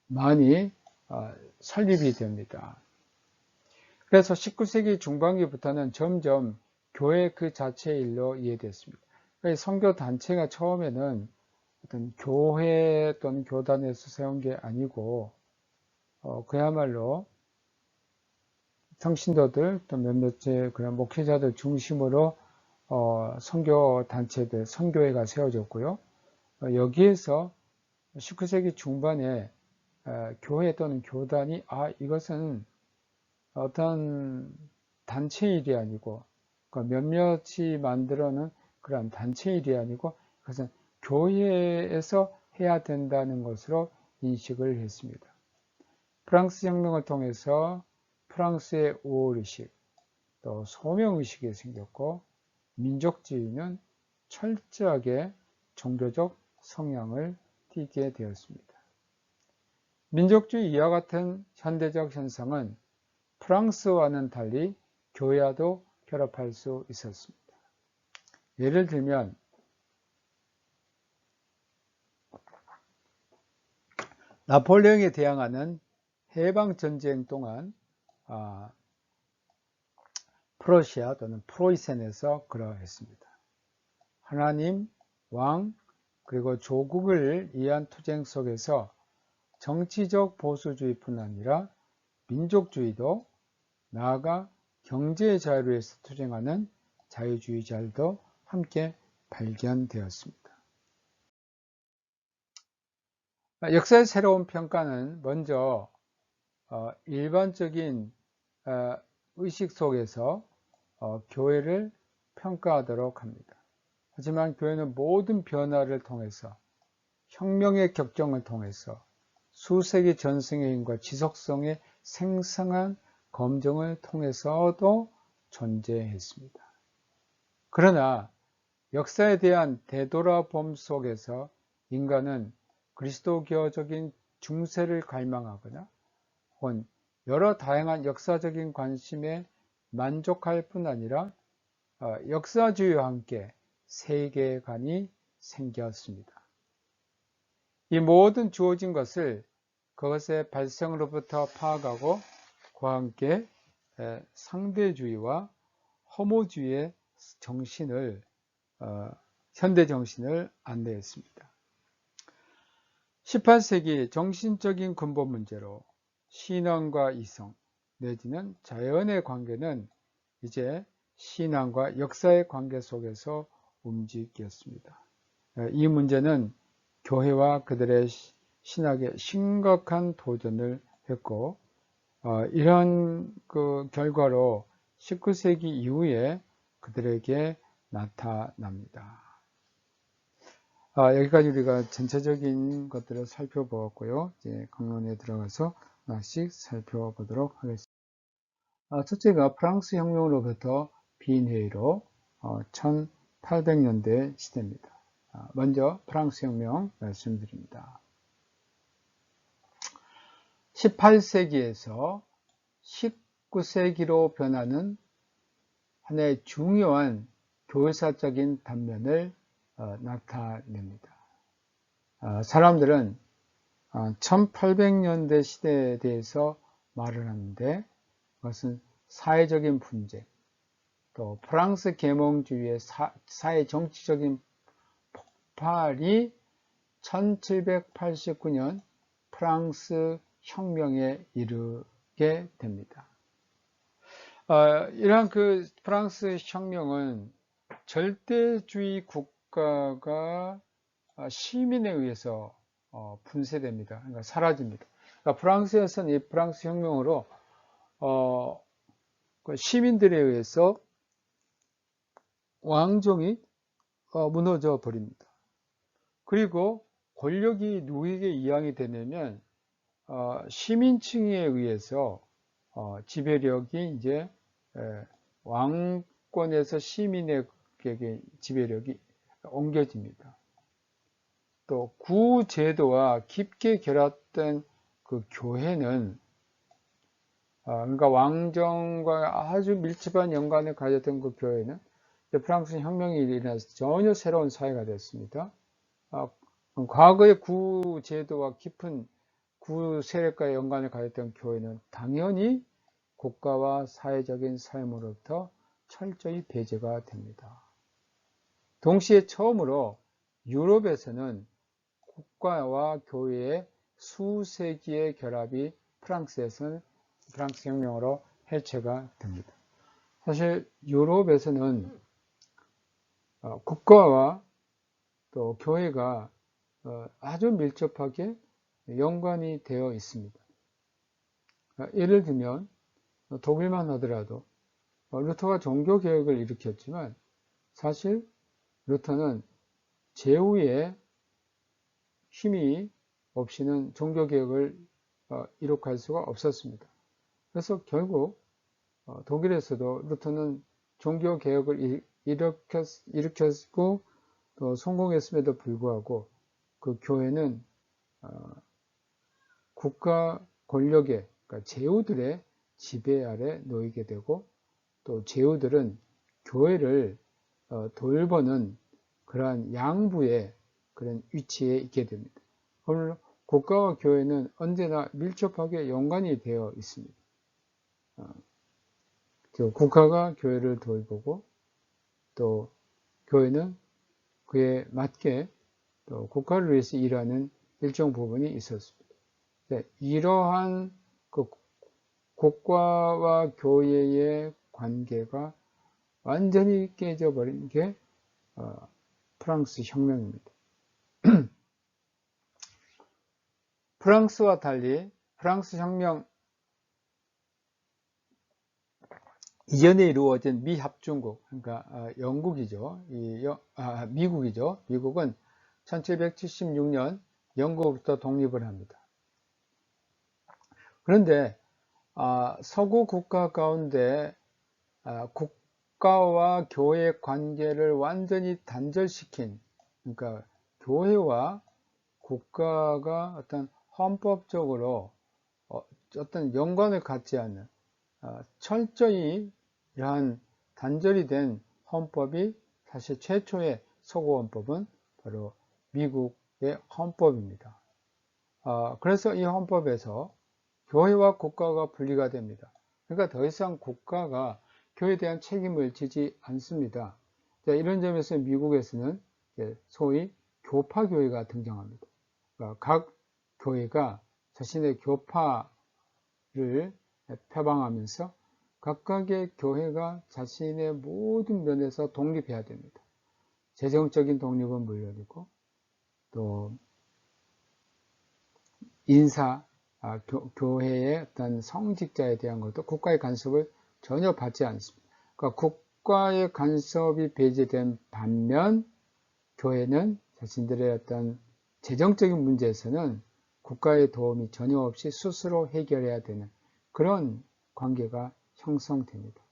많이 설립이 됩니다. 그래서 19세기 중반기부터는 점점 교회 그 자체의 일로 이해됐습니다. 선교단체가 처음에는 어떤 교회 또는 교단에서 세운 게 아니고 그야말로 성신도들 또 몇몇의 그런 목회자들 중심으로 선교단체들, 선교회가 세워졌고요. 여기에서 19세기 중반에 교회 또는 교단이 이것은 어떤 단체 일이 아니고 몇몇이 만들어낸 그런 단체 일이 아니고 그것은 교회에서 해야 된다는 것으로 인식을 했습니다. 프랑스 혁명을 통해서 프랑스의 우월의식, 또 소명의식이 생겼고, 민족주의는 철저하게 종교적 성향을 띠게 되었습니다. 민족주의 이와 같은 현대적 현상은 프랑스와는 달리 교회와도 결합할 수 있었습니다. 예를 들면 나폴레옹에 대항하는 해방전쟁 동안 프러시아 또는 프로이센에서 그러했습니다. 하나님, 왕, 그리고 조국을 위한 투쟁 속에서 정치적 보수주의뿐 아니라 민족주의도 나아가 경제의 자유를 위해서 투쟁하는 자유주의자들도 함께 발견되었습니다. 역사의 새로운 평가는 먼저 일반적인 의식 속에서 교회를 평가하도록 합니다. 하지만 교회는 모든 변화를 통해서 혁명의 격정을 통해서 수세기 전승의 힘과 지속성의 생생한 검증을 통해서도 존재했습니다. 그러나 역사에 대한 되돌아봄 속에서 인간은 그리스도교적인 중세를 갈망하거나 혹은 여러 다양한 역사적인 관심에 만족할 뿐 아니라 역사주의와 함께 세계관이 생겼습니다. 이 모든 주어진 것을 그것의 발생으로부터 파악하고 그와 함께 상대주의와 허무주의의 정신을 현대 정신을 안내했습니다. 18세기 정신적인 근본 문제로 신앙과 이성 내지는 자연의 관계는 이제 신앙과 역사의 관계 속에서 움직였습니다. 이 문제는 교회와 그들의 신학에 심각한 도전을 했고 이런 그 결과로 19세기 이후에 그들에게 나타납니다. 여기까지 우리가 전체적인 것들을 살펴보았고요. 이제 강론에 들어가서 하나씩 살펴보도록 하겠습니다. 첫째가 프랑스 혁명으로부터 빈회의로 1800년대 시대입니다. 먼저 프랑스 혁명 말씀드립니다. 18세기에서 19세기로 변하는 하나의 중요한 교회사적인 단면을 나타냅니다. 사람들은 1800년대 시대에 대해서 말을 하는데 그것은 사회적인 분쟁, 또 프랑스 계몽주의의 사회 정치적인 폭발이 1789년 프랑스 혁명에 이르게 됩니다. 이러한 그 프랑스 혁명은 절대주의 국가가 시민에 의해서 분쇄됩니다. 그러니까 사라집니다. 그러니까 프랑스에서는 이 프랑스 혁명으로 시민들에 의해서 왕정이 무너져 버립니다. 그리고 권력이 누구에게 이양이 되냐면 시민층에 의해서 지배력이 이제 왕권에서 시민에게 지배력이 옮겨집니다. 또 구제도와 깊게 결합된 그 교회는 그러니까 왕정과 아주 밀접한 연관을 가졌던 그 교회는 프랑스 혁명이 일어나서 전혀 새로운 사회가 됐습니다. 과거의 구제도와 깊은 구세력과의 연관을 가졌던 교회는 당연히 국가와 사회적인 삶으로부터 철저히 배제가 됩니다. 동시에 처음으로 유럽에서는 국가와 교회의 수세기의 결합이 프랑스에서는 프랑스 혁명으로 해체가 됩니다. 사실 유럽에서는 국가와 또 교회가 아주 밀접하게 연관이 되어 있습니다. 예를 들면 독일만 하더라도 루터가 종교개혁을 일으켰지만 사실 루터는 제후의 힘이 없이는 종교개혁을 이룩할 수가 없었습니다. 그래서 결국 독일에서도 루터는 종교개혁을 일으켰고 또 성공했음에도 불구하고 그 교회는 국가 권력의, 그러니까 제후들의 지배 아래 놓이게 되고, 또 제후들은 교회를 돌보는 그러한 양부의 그런 위치에 있게 됩니다. 그러므로 국가와 교회는 언제나 밀접하게 연관이 되어 있습니다. 국가가 교회를 돌보고 또 교회는 그에 맞게 또 국가를 위해서 일하는 일정 부분이 있었습니다. 이러한 그 국가와 교회의 관계가 완전히 깨져버린 게 프랑스 혁명입니다. 프랑스와 달리 프랑스 혁명 이전에 이루어진 미합중국, 그러니까 영국이죠. 미국이죠. 미국은 1776년 영국으로부터 독립을 합니다. 그런데 서구 국가 가운데 국가와 교회 관계를 완전히 단절시킨, 그러니까 교회와 국가가 어떤 헌법적으로 어떤 연관을 갖지 않는 철저히 이러한 단절이 된 헌법이 사실 최초의 서구 헌법은 바로 미국의 헌법입니다. 그래서 이 헌법에서 교회와 국가가 분리가 됩니다. 그러니까 더 이상 국가가 교회에 대한 책임을 지지 않습니다. 이런 점에서 미국에서는 소위 교파교회가 등장합니다. 그러니까 각 교회가 자신의 교파를 표방하면서 각각의 교회가 자신의 모든 면에서 독립해야 됩니다. 재정적인 독립은 물론이고 또 인사, 교회의 어떤 성직자에 대한 것도 국가의 간섭을 전혀 받지 않습니다. 그러니까 국가의 간섭이 배제된 반면 교회는 자신들의 어떤 재정적인 문제에서는 국가의 도움이 전혀 없이 스스로 해결해야 되는 그런 관계가 형성됩니다.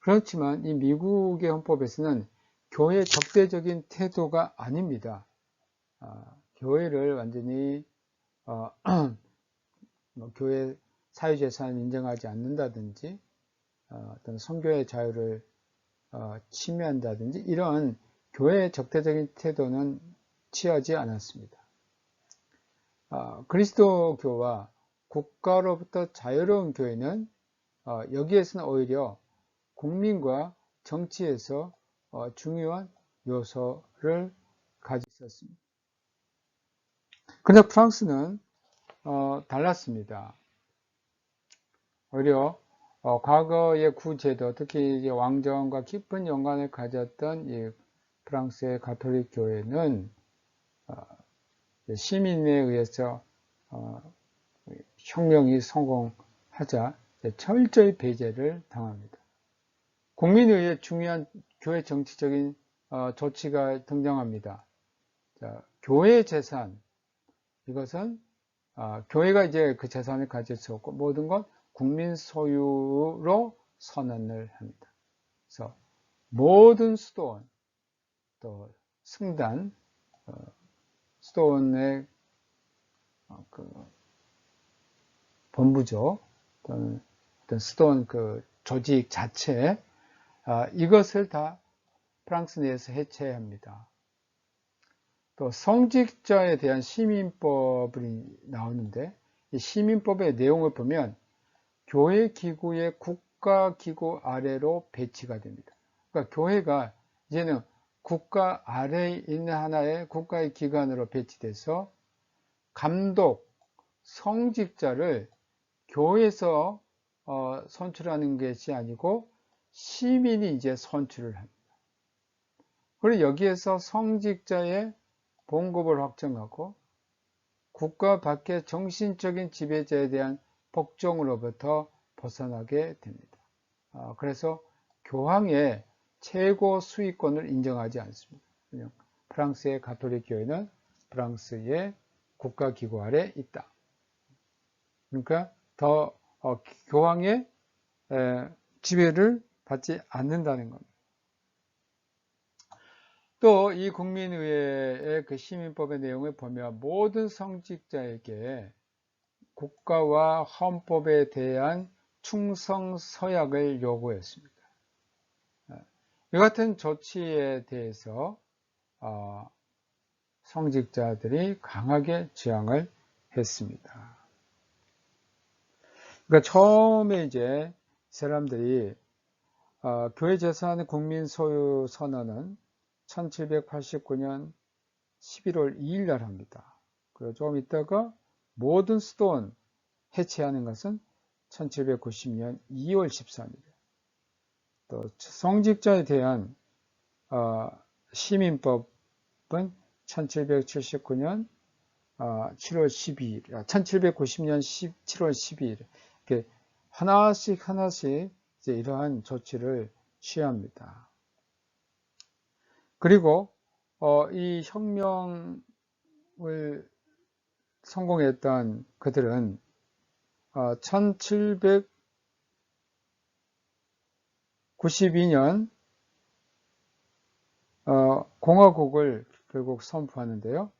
그렇지만 이 미국의 헌법에서는 교회의 적대적인 태도가 아닙니다. 교회를 완전히 교회 사유재산을 인정하지 않는다든지 어떤 선교의 자유를 침해한다든지 이런 교회의 적대적인 태도는 취하지 않았습니다. 그리스도교와 국가로부터 자유로운 교회는 여기에서는 오히려 국민과 정치에서 중요한 요소를 가졌었습니다. 그러나 프랑스는 달랐습니다. 오히려 과거의 구제도, 특히 이제 왕정과 깊은 연관을 가졌던 이 프랑스의 가톨릭 교회는 시민에 의해서 혁명이 성공하자 철저히 배제를 당합니다. 국민에 의해 중요한 교회 정치적인 조치가 등장합니다. 교회 재산, 이것은 교회가 이제 그 재산을 가질 수 없고 모든 것 국민 소유로 선언을 합니다. 그래서 모든 수도원, 또 승단, 수도원의 그 본부죠, 또는 어떤 수도원 그 조직 자체, 이것을 다 프랑스 내에서 해체해야 합니다. 또 성직자에 대한 시민법이 나오는데 이 시민법의 내용을 보면 교회 기구의 국가 기구 아래로 배치가 됩니다. 그러니까 교회가 이제는 국가 아래에 있는 하나의 국가의 기관으로 배치돼서 감독, 성직자를 교회에서 선출하는 것이 아니고 시민이 이제 선출을 합니다. 그리고 여기에서 성직자의 봉급을 확정하고 국가 밖의 정신적인 지배자에 대한 복종으로부터 벗어나게 됩니다. 그래서 교황의 최고 수익권을 인정하지 않습니다. 프랑스의 가톨릭 교회는 프랑스의 국가기구 아래 있다. 그러니까 더 교황의 지배를 받지 않는다는 겁니다. 또 이 국민의회의 그 시민법의 내용을 보면 모든 성직자에게 국가와 헌법에 대한 충성 서약을 요구했습니다. 이 같은 조치에 대해서 성직자들이 강하게 저항을 했습니다. 그러니까 처음에 이제 사람들이 교회 재산 국민 소유 선언은 1789년 11월 2일 날 합니다. 그리고 조금 있다가 모든 수도원 해체하는 것은 1790년 2월 13일. 또 성직자에 대한 시민법은 1779년 7월 12일, 1790년 7월 12일. 이렇게 하나씩 이제 이러한 조치를 취합니다. 그리고 이 혁명을 성공했던 그들은 1792년 공화국을 결국 선포하는데요.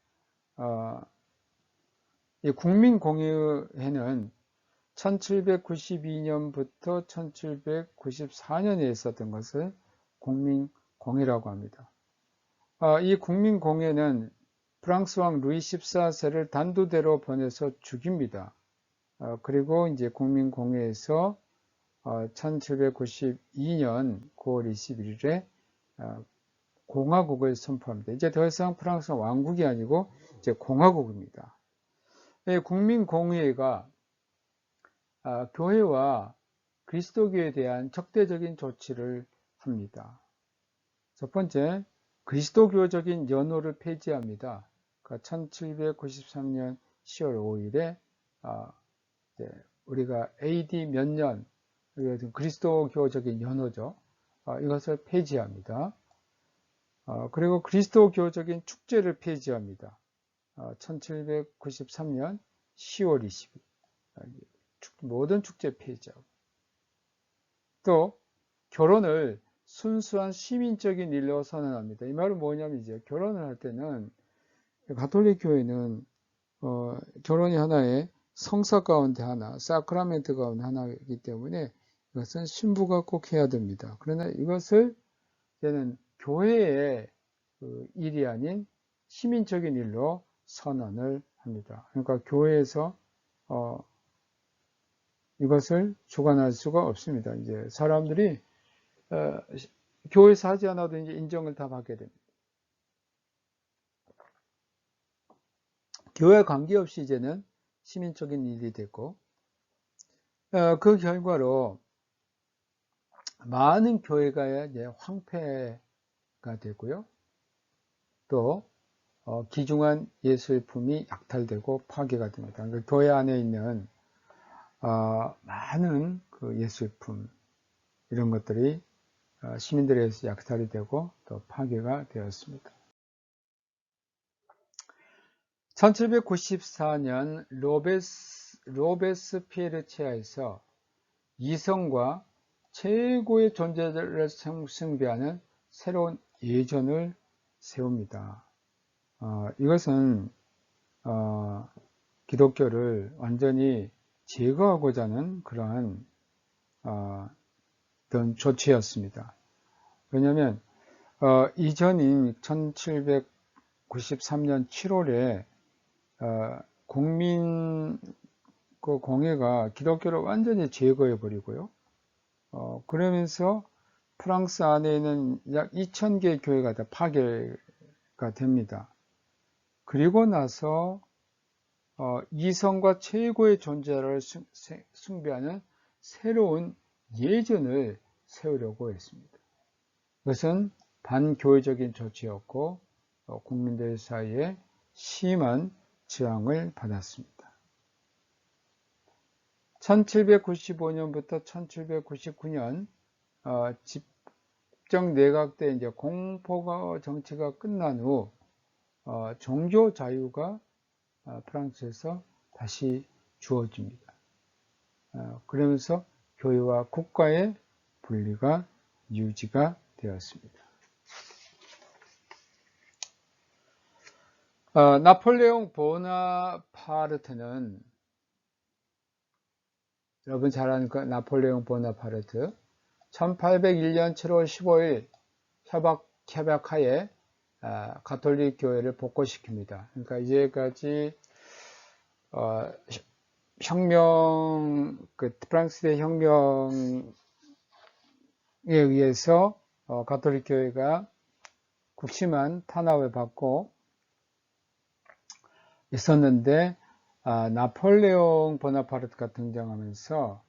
이 국민공의회는 1792년부터 1794년에 있었던 것을 국민공의라고 합니다. 이 국민공회는 프랑스 왕 루이 14세를 단두대로 보내서 죽입니다. 그리고 이제 국민공회에서 1792년 9월 21일에 공화국을 선포합니다. 이제 더 이상 프랑스 왕국이 아니고 이제 공화국입니다. 국민공의회가 교회와 그리스도교에 대한 적대적인 조치를 합니다. 첫 번째, 그리스도교적인 연호를 폐지합니다. 1793년 10월 5일에 우리가 AD 몇 년, 그리스도교적인 연호죠. 이것을 폐지합니다. 그리고 그리스도교적인 축제를 폐지합니다. 1793년 10월 20일. 모든 축제 폐지하고. 또 결혼을 순수한 시민적인 일로 선언합니다. 이 말은 뭐냐면 이제 결혼을 할 때는 가톨릭 교회는 결혼이 하나의 성사 가운데 하나, 사크라멘트 가운데 하나이기 때문에 이것은 신부가 꼭 해야 됩니다. 그러나 이것을 이제는 교회의 일이 아닌 시민적인 일로 선언을 합니다. 그러니까 교회에서 이것을 주관할 수가 없습니다. 이제 사람들이 교회에서 하지 않아도 이제 인정을 다 받게 됩니다. 교회 관계없이 이제는 시민적인 일이 됐고, 그 결과로 많은 교회가 이제 황폐가 되고요. 또 귀중한 예술품이 약탈되고 파괴가 됩니다. 그러니까 교회 안에 있는 많은 그 예술품 이런 것들이 시민들에 의해서 약탈이 되고 또 파괴가 되었습니다. 1794년 로베스피에르 치하에서 이성과 최고의 존재를 숭배하는 새로운 예전을 세웁니다. 이것은 기독교를 완전히 제거하고자 하는 그러한 어떤 조치였습니다. 왜냐하면 이전인 1793년 7월에 국민 그 공회가 기독교를 완전히 제거해 버리고요. 그러면서 프랑스 안에 있는 약 2000개의 교회가 다 파괴가 됩니다. 그리고 나서 이성과 최고의 존재를 숭배하는 새로운 예전을 세우려고 했습니다. 그것은 반교회적인 조치였고 국민들 사이에 심한 저항을 받았습니다. 1795년부터 1799년 집정 내각 때 이제 공포 정치가 끝난 후 종교 자유가 프랑스에서 다시 주어집니다. 그러면서 교회와 국가의 분리가 유지가 되었습니다. 나폴레옹 보나파르트는 여러분 잘 아는 그 나폴레옹 보나파르트 1801년 7월 15일 협약하에 가톨릭 교회를 복고시킵니다. 그러니까 이제까지 프랑스의 혁명에 의해서 가톨릭 교회가 극심한 탄압을 받고 있었는데 나폴레옹 보나파르트가 등장하면서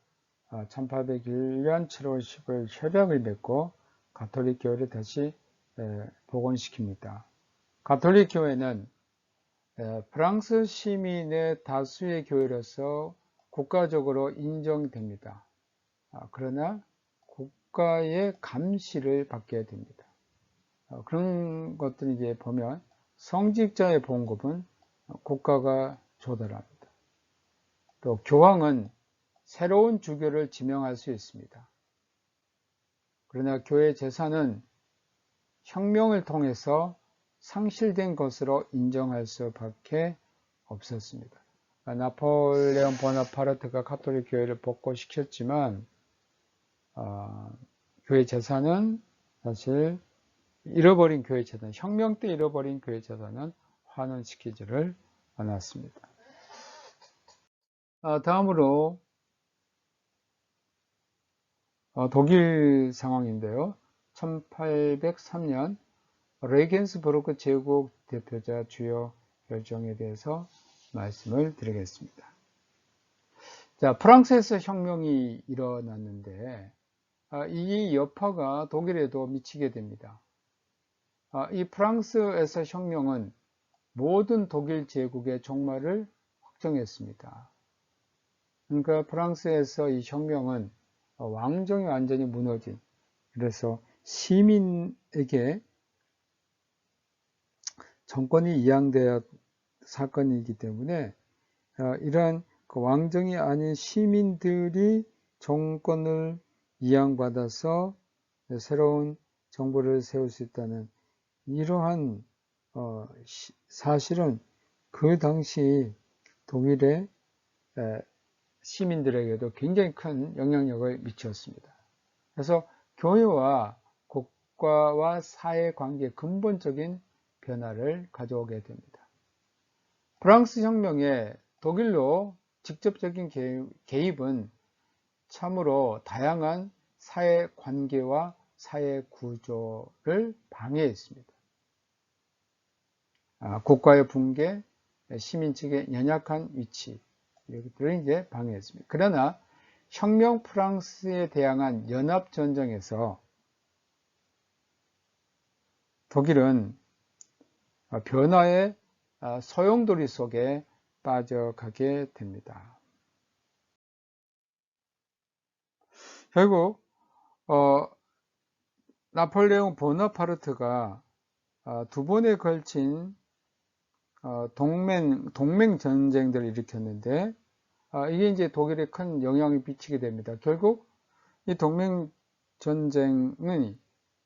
1801년 7월 15일 협약을 맺고 가톨릭 교회를 다시 복원시킵니다. 가톨릭 교회는 프랑스 시민의 다수의 교회로서 국가적으로 인정됩니다. 그러나 국가의 감시를 받게 됩니다. 그런 것들을 이제 보면 성직자의 봉급은 국가가 조달합니다. 또 교황은 새로운 주교를 지명할 수 있습니다. 그러나 교회 재산은 혁명을 통해서 상실된 것으로 인정할 수밖에 없었습니다. 나폴레옹 보나파르트가 가톨릭 교회를 복고시켰지만 교회 재산은 사실 잃어버린 교회 재산, 혁명 때 잃어버린 교회 재산은 환원시키지를 않았습니다. 다음으로 독일 상황인데요. 1803년 레겐스부르크 제국 대표자 주요 결정에 대해서 말씀을 드리겠습니다. 자, 프랑스에서 혁명이 일어났는데 이 여파가 독일에도 미치게 됩니다. 이 프랑스에서 혁명은 모든 독일 제국의 종말을 확정했습니다. 그러니까 프랑스에서 이 혁명은 왕정이 완전히 무너진, 그래서 시민에게 정권이 이양되어 사건이기 때문에 이러한 왕정이 아닌 시민들이 정권을 이양받아서 새로운 정부를 세울 수 있다는 이러한 사실은 그 당시 독일의 시민들에게도 굉장히 큰 영향력을 미쳤습니다. 그래서 교회와 국가와 사회 관계의 근본적인 변화를 가져오게 됩니다. 프랑스 혁명에 독일로 직접적인 개입은 참으로 다양한 사회 관계와 사회 구조를 방해했습니다. 국가의 붕괴, 시민 측의 연약한 위치, 이것들을 이제 방해했습니다. 그러나 혁명 프랑스에 대항한 연합전쟁에서 독일은 변화의 소용돌이 속에 빠져가게 됩니다. 결국 나폴레옹 보나파르트가 두 번에 걸친 동맹 전쟁들을 일으켰는데 이게 이제 독일에 큰 영향을 미치게 됩니다. 결국 이 동맹 전쟁은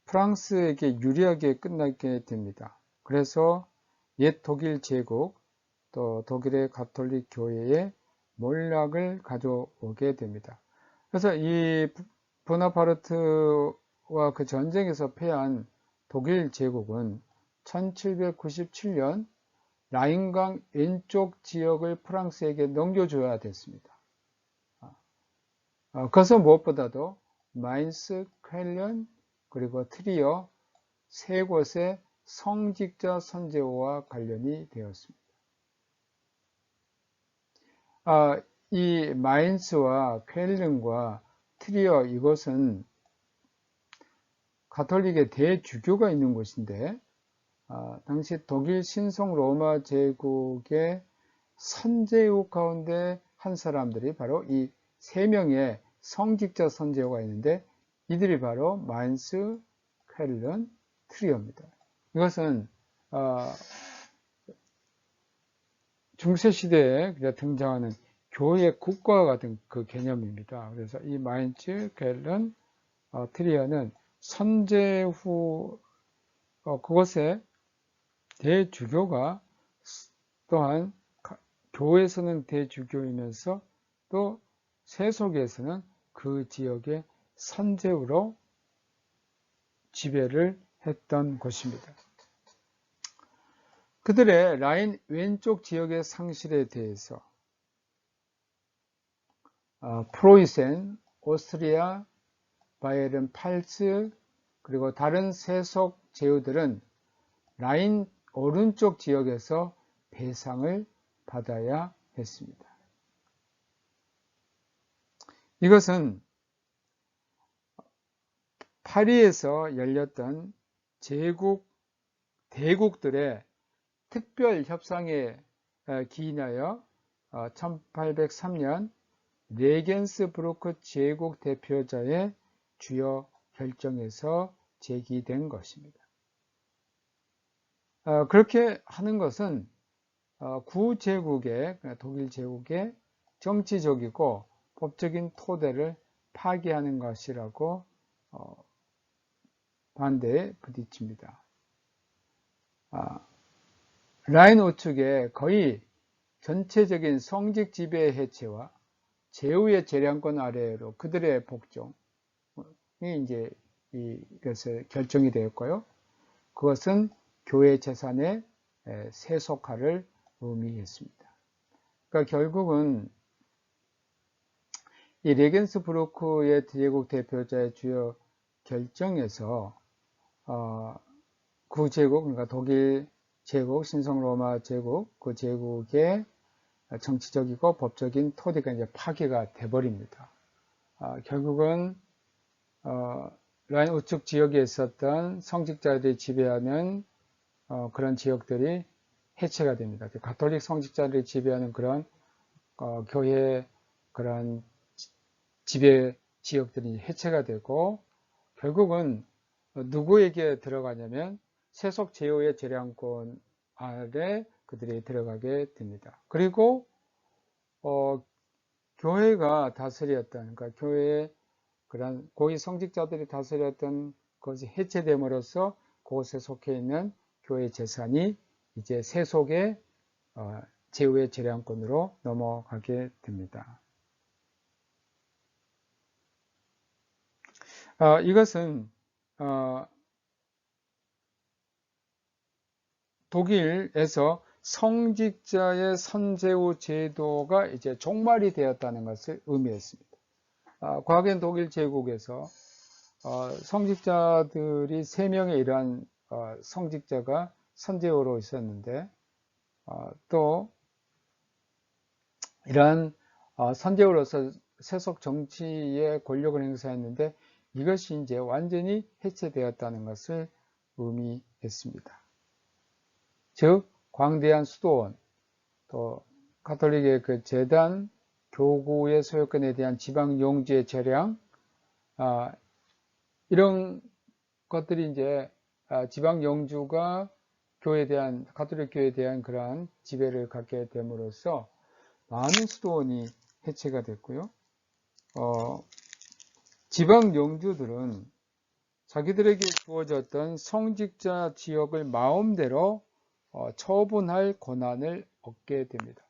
프랑스에게 유리하게 끝나게 됩니다. 그래서 옛 독일 제국 또 독일의 가톨릭 교회의 몰락을 가져오게 됩니다. 그래서 이 보나파르트와 그 전쟁에서 패한 독일 제국은 1797년 라인강 왼쪽 지역을 프랑스에게 넘겨줘야 됐습니다. 그래서 무엇보다도 마인스, 쾰른, 그리고 트리어 세 곳의 성직자 선제호와 관련이 되었습니다. 이 마인스와 쾰른과 트리어 이곳은 가톨릭의 대주교가 있는 곳인데 당시 독일 신성 로마 제국의 선제후 가운데 한 사람들이 바로 이 세 명의 성직자 선제후가 있는데 이들이 바로 마인스, 쾰른, 트리어입니다. 이것은 중세시대에 등장하는 교회 국가와 같은 그 개념입니다. 그래서 이 마인츠, 켈른, 트리어는 선제 후 그것의 대주교가 또한 교회에서는 대주교이면서 또 세속에서는 그 지역의 선제우로 지배를 했던 것입니다. 그들의 라인 왼쪽 지역의 상실에 대해서 프로이센, 오스트리아, 바이에른 팔츠 그리고 다른 세속 제후들은 라인 오른쪽 지역에서 배상을 받아야 했습니다. 이것은 파리에서 열렸던 대국들의 특별 협상에 기인하여 1803년 레겐스부르크 제국 대표자의 주요 결정에서 제기된 것입니다. 그렇게 하는 것은 구제국의 독일 제국의 정치적이고 법적인 토대를 파괴하는 것이라고 반대에 부딪힙니다. 라인 우측의 거의 전체적인 성직 지배 해체와 제후의 재량권 아래로 그들의 복종이 이제 이것을 결정이 되었고요. 그것은 교회 재산의 세속화를 의미했습니다. 그러니까 결국은 이 레겐스부르크의 제국 대표자의 주요 결정에서 구제국, 그러니까 독일 제국, 신성로마 제국, 그 제국의 정치적이고 법적인 토대가 이제 파괴가 돼버립니다. 결국은 라인 우측 지역에 있었던 성직자들이 지배하는 그런 지역들이 해체가 됩니다. 가톨릭 성직자들이 지배하는 그런 교회 그런 지배 지역들이 해체가 되고 결국은 누구에게 들어가냐면 세속 제후의 재량권 아래 그들이 들어가게 됩니다. 그리고 교회가 다스렸던 그러니까 교회의 그런 고위 성직자들이 다스렸던 것이 해체됨으로써 그곳에 속해 있는 교회 재산이 이제 세속의 제후의 재량권으로 넘어가게 됩니다. 이것은 독일에서 성직자의 선제후 제도가 이제 종말이 되었다는 것을 의미했습니다. 과거엔 독일 제국에서 성직자들이 3명의 이러한 성직자가 선제후로 있었는데 또 이러한 선제후로서 세속 정치의 권력을 행사했는데 이것이 이제 완전히 해체되었다는 것을 의미했습니다. 즉 광대한 수도원, 또 가톨릭의 그 재단, 교구의 소유권에 대한 지방 용지의 재량, 이런 것들이 이제 지방 영주가 교회에 대한 가톨릭 교회에 대한 그러한 지배를 갖게 됨으로써 많은 수도원이 해체가 됐고요. 지방 영주들은 자기들에게 주어졌던 성직자 지역을 마음대로 처분할 권한을 얻게 됩니다.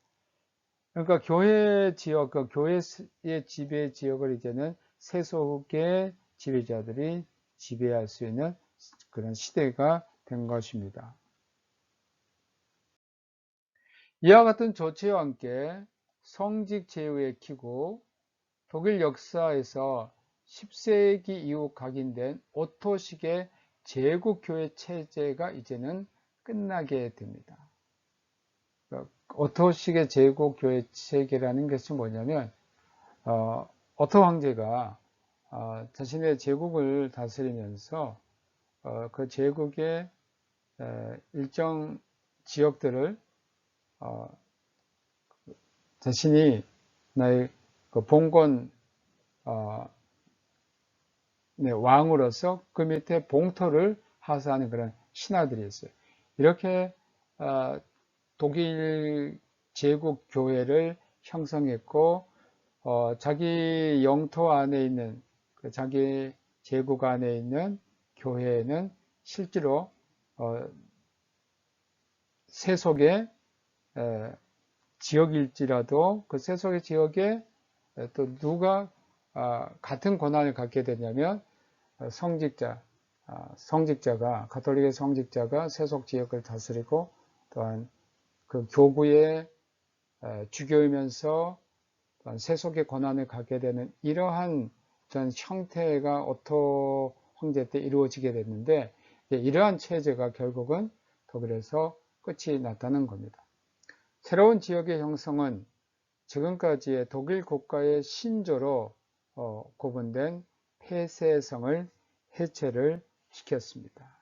그러니까 교회 지역, 교회의 지배 지역을 이제는 세속의 지배자들이 지배할 수 있는 그런 시대가 된 것입니다. 이와 같은 조치와 함께 성직 제후의 기구, 독일 역사에서 10세기 이후 각인된 오토식의 제국교회 체제가 이제는 끝나게 됩니다. 오토식의 제국교회 체계라는 것이 뭐냐면 오토 황제가 자신의 제국을 다스리면서 그 제국의 일정 지역들을 자신이 나의 그 봉건 왕으로서 그 밑에 봉토를 하사하는 그런 신하들이 있어요. 이렇게 독일 제국 교회를 형성했고 자기 영토 안에 있는 자기 제국 안에 있는 교회에는 실제로 세속의 지역일지라도 그 세속의 지역에 또 누가 같은 권한을 갖게 되냐면 성직자가 가톨릭의 성직자가 세속 지역을 다스리고 또한 그 교구의 주교이면서 또한 세속의 권한을 갖게 되는 이러한 어떤 형태가 오토 황제 때 이루어지게 됐는데 이러한 체제가 결국은 독일에서 끝이 났다는 겁니다. 새로운 지역의 형성은 지금까지의 독일 국가의 신조로 구분된 폐쇄성을 해체를 시켰습니다.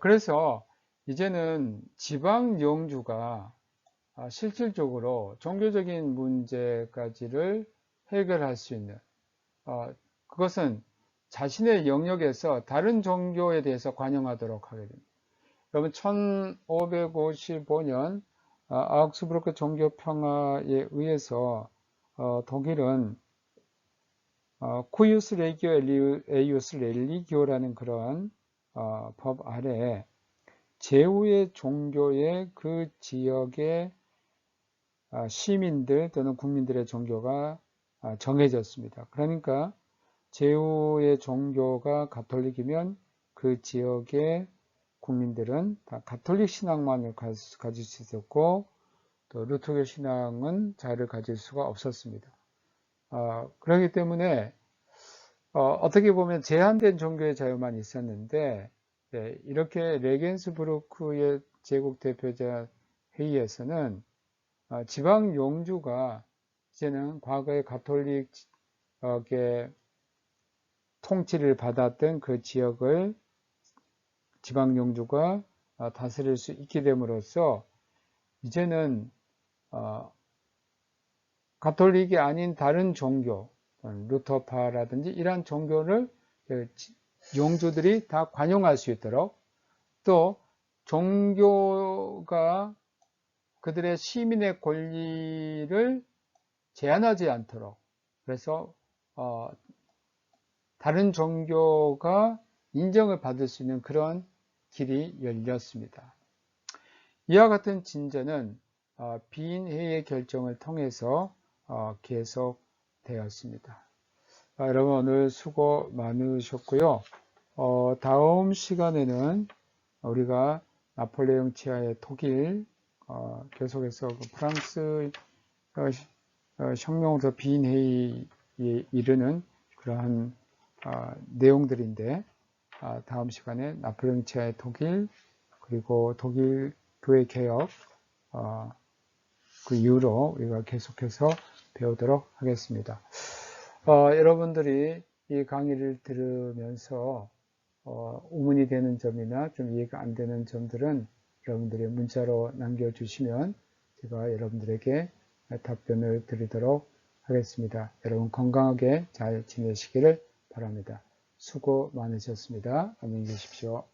그래서 이제는 지방 영주가 실질적으로 종교적인 문제까지를 해결할 수 있는 그것은 자신의 영역에서 다른 종교에 대해서 관여하도록 하게 됩니다. 여러분 1555년 아우크스부르크 종교평화에 의해서 독일은 쿠이우스 레기오 에이우스 렐리기오라는 그런 법 아래 제후의 종교의 그 지역의 시민들 또는 국민들의 종교가 정해졌습니다. 그러니까 제후의 종교가 가톨릭이면 그 지역의 국민들은 다 가톨릭 신앙만을 가질 수 있었고 또 루터교 신앙은 자유를 가질 수가 없었습니다. 그렇기 때문에 어떻게 보면 제한된 종교의 자유만 있었는데 이렇게 레겐스부르크의 제국 대표자 회의에서는 지방 영주가 이제는 과거의 가톨릭의 통치를 받았던 그 지역을 지방 영주가 다스릴 수 있게 됨으로써 이제는 가톨릭이 아닌 다른 종교, 루터파라든지 이러한 종교를 영주들이 다 관용할 수 있도록 또 종교가 그들의 시민의 권리를 제한하지 않도록 그래서 다른 종교가 인정을 받을 수 있는 그런 길이 열렸습니다. 이와 같은 진전은 비인회의 결정을 통해서 계속되었습니다. 여러분 오늘 수고 많으셨고요. 다음 시간에는 우리가 나폴레옹 치하의 독일 계속해서 그 프랑스 혁명으로서 비인회의에 이르는 그러한 내용들인데 다음 시간에 나폴레옹 치하의 독일 그리고 독일 교회 개혁 그 이후로 우리가 계속해서 배우도록 하겠습니다. 여러분들이 이 강의를 들으면서 의문이 되는 점이나 좀 이해가 안 되는 점들은 여러분들이 문자로 남겨주시면 제가 여러분들에게 답변을 드리도록 하겠습니다. 여러분 건강하게 잘 지내시기를 바랍니다. 수고 많으셨습니다. 안녕히 계십시오.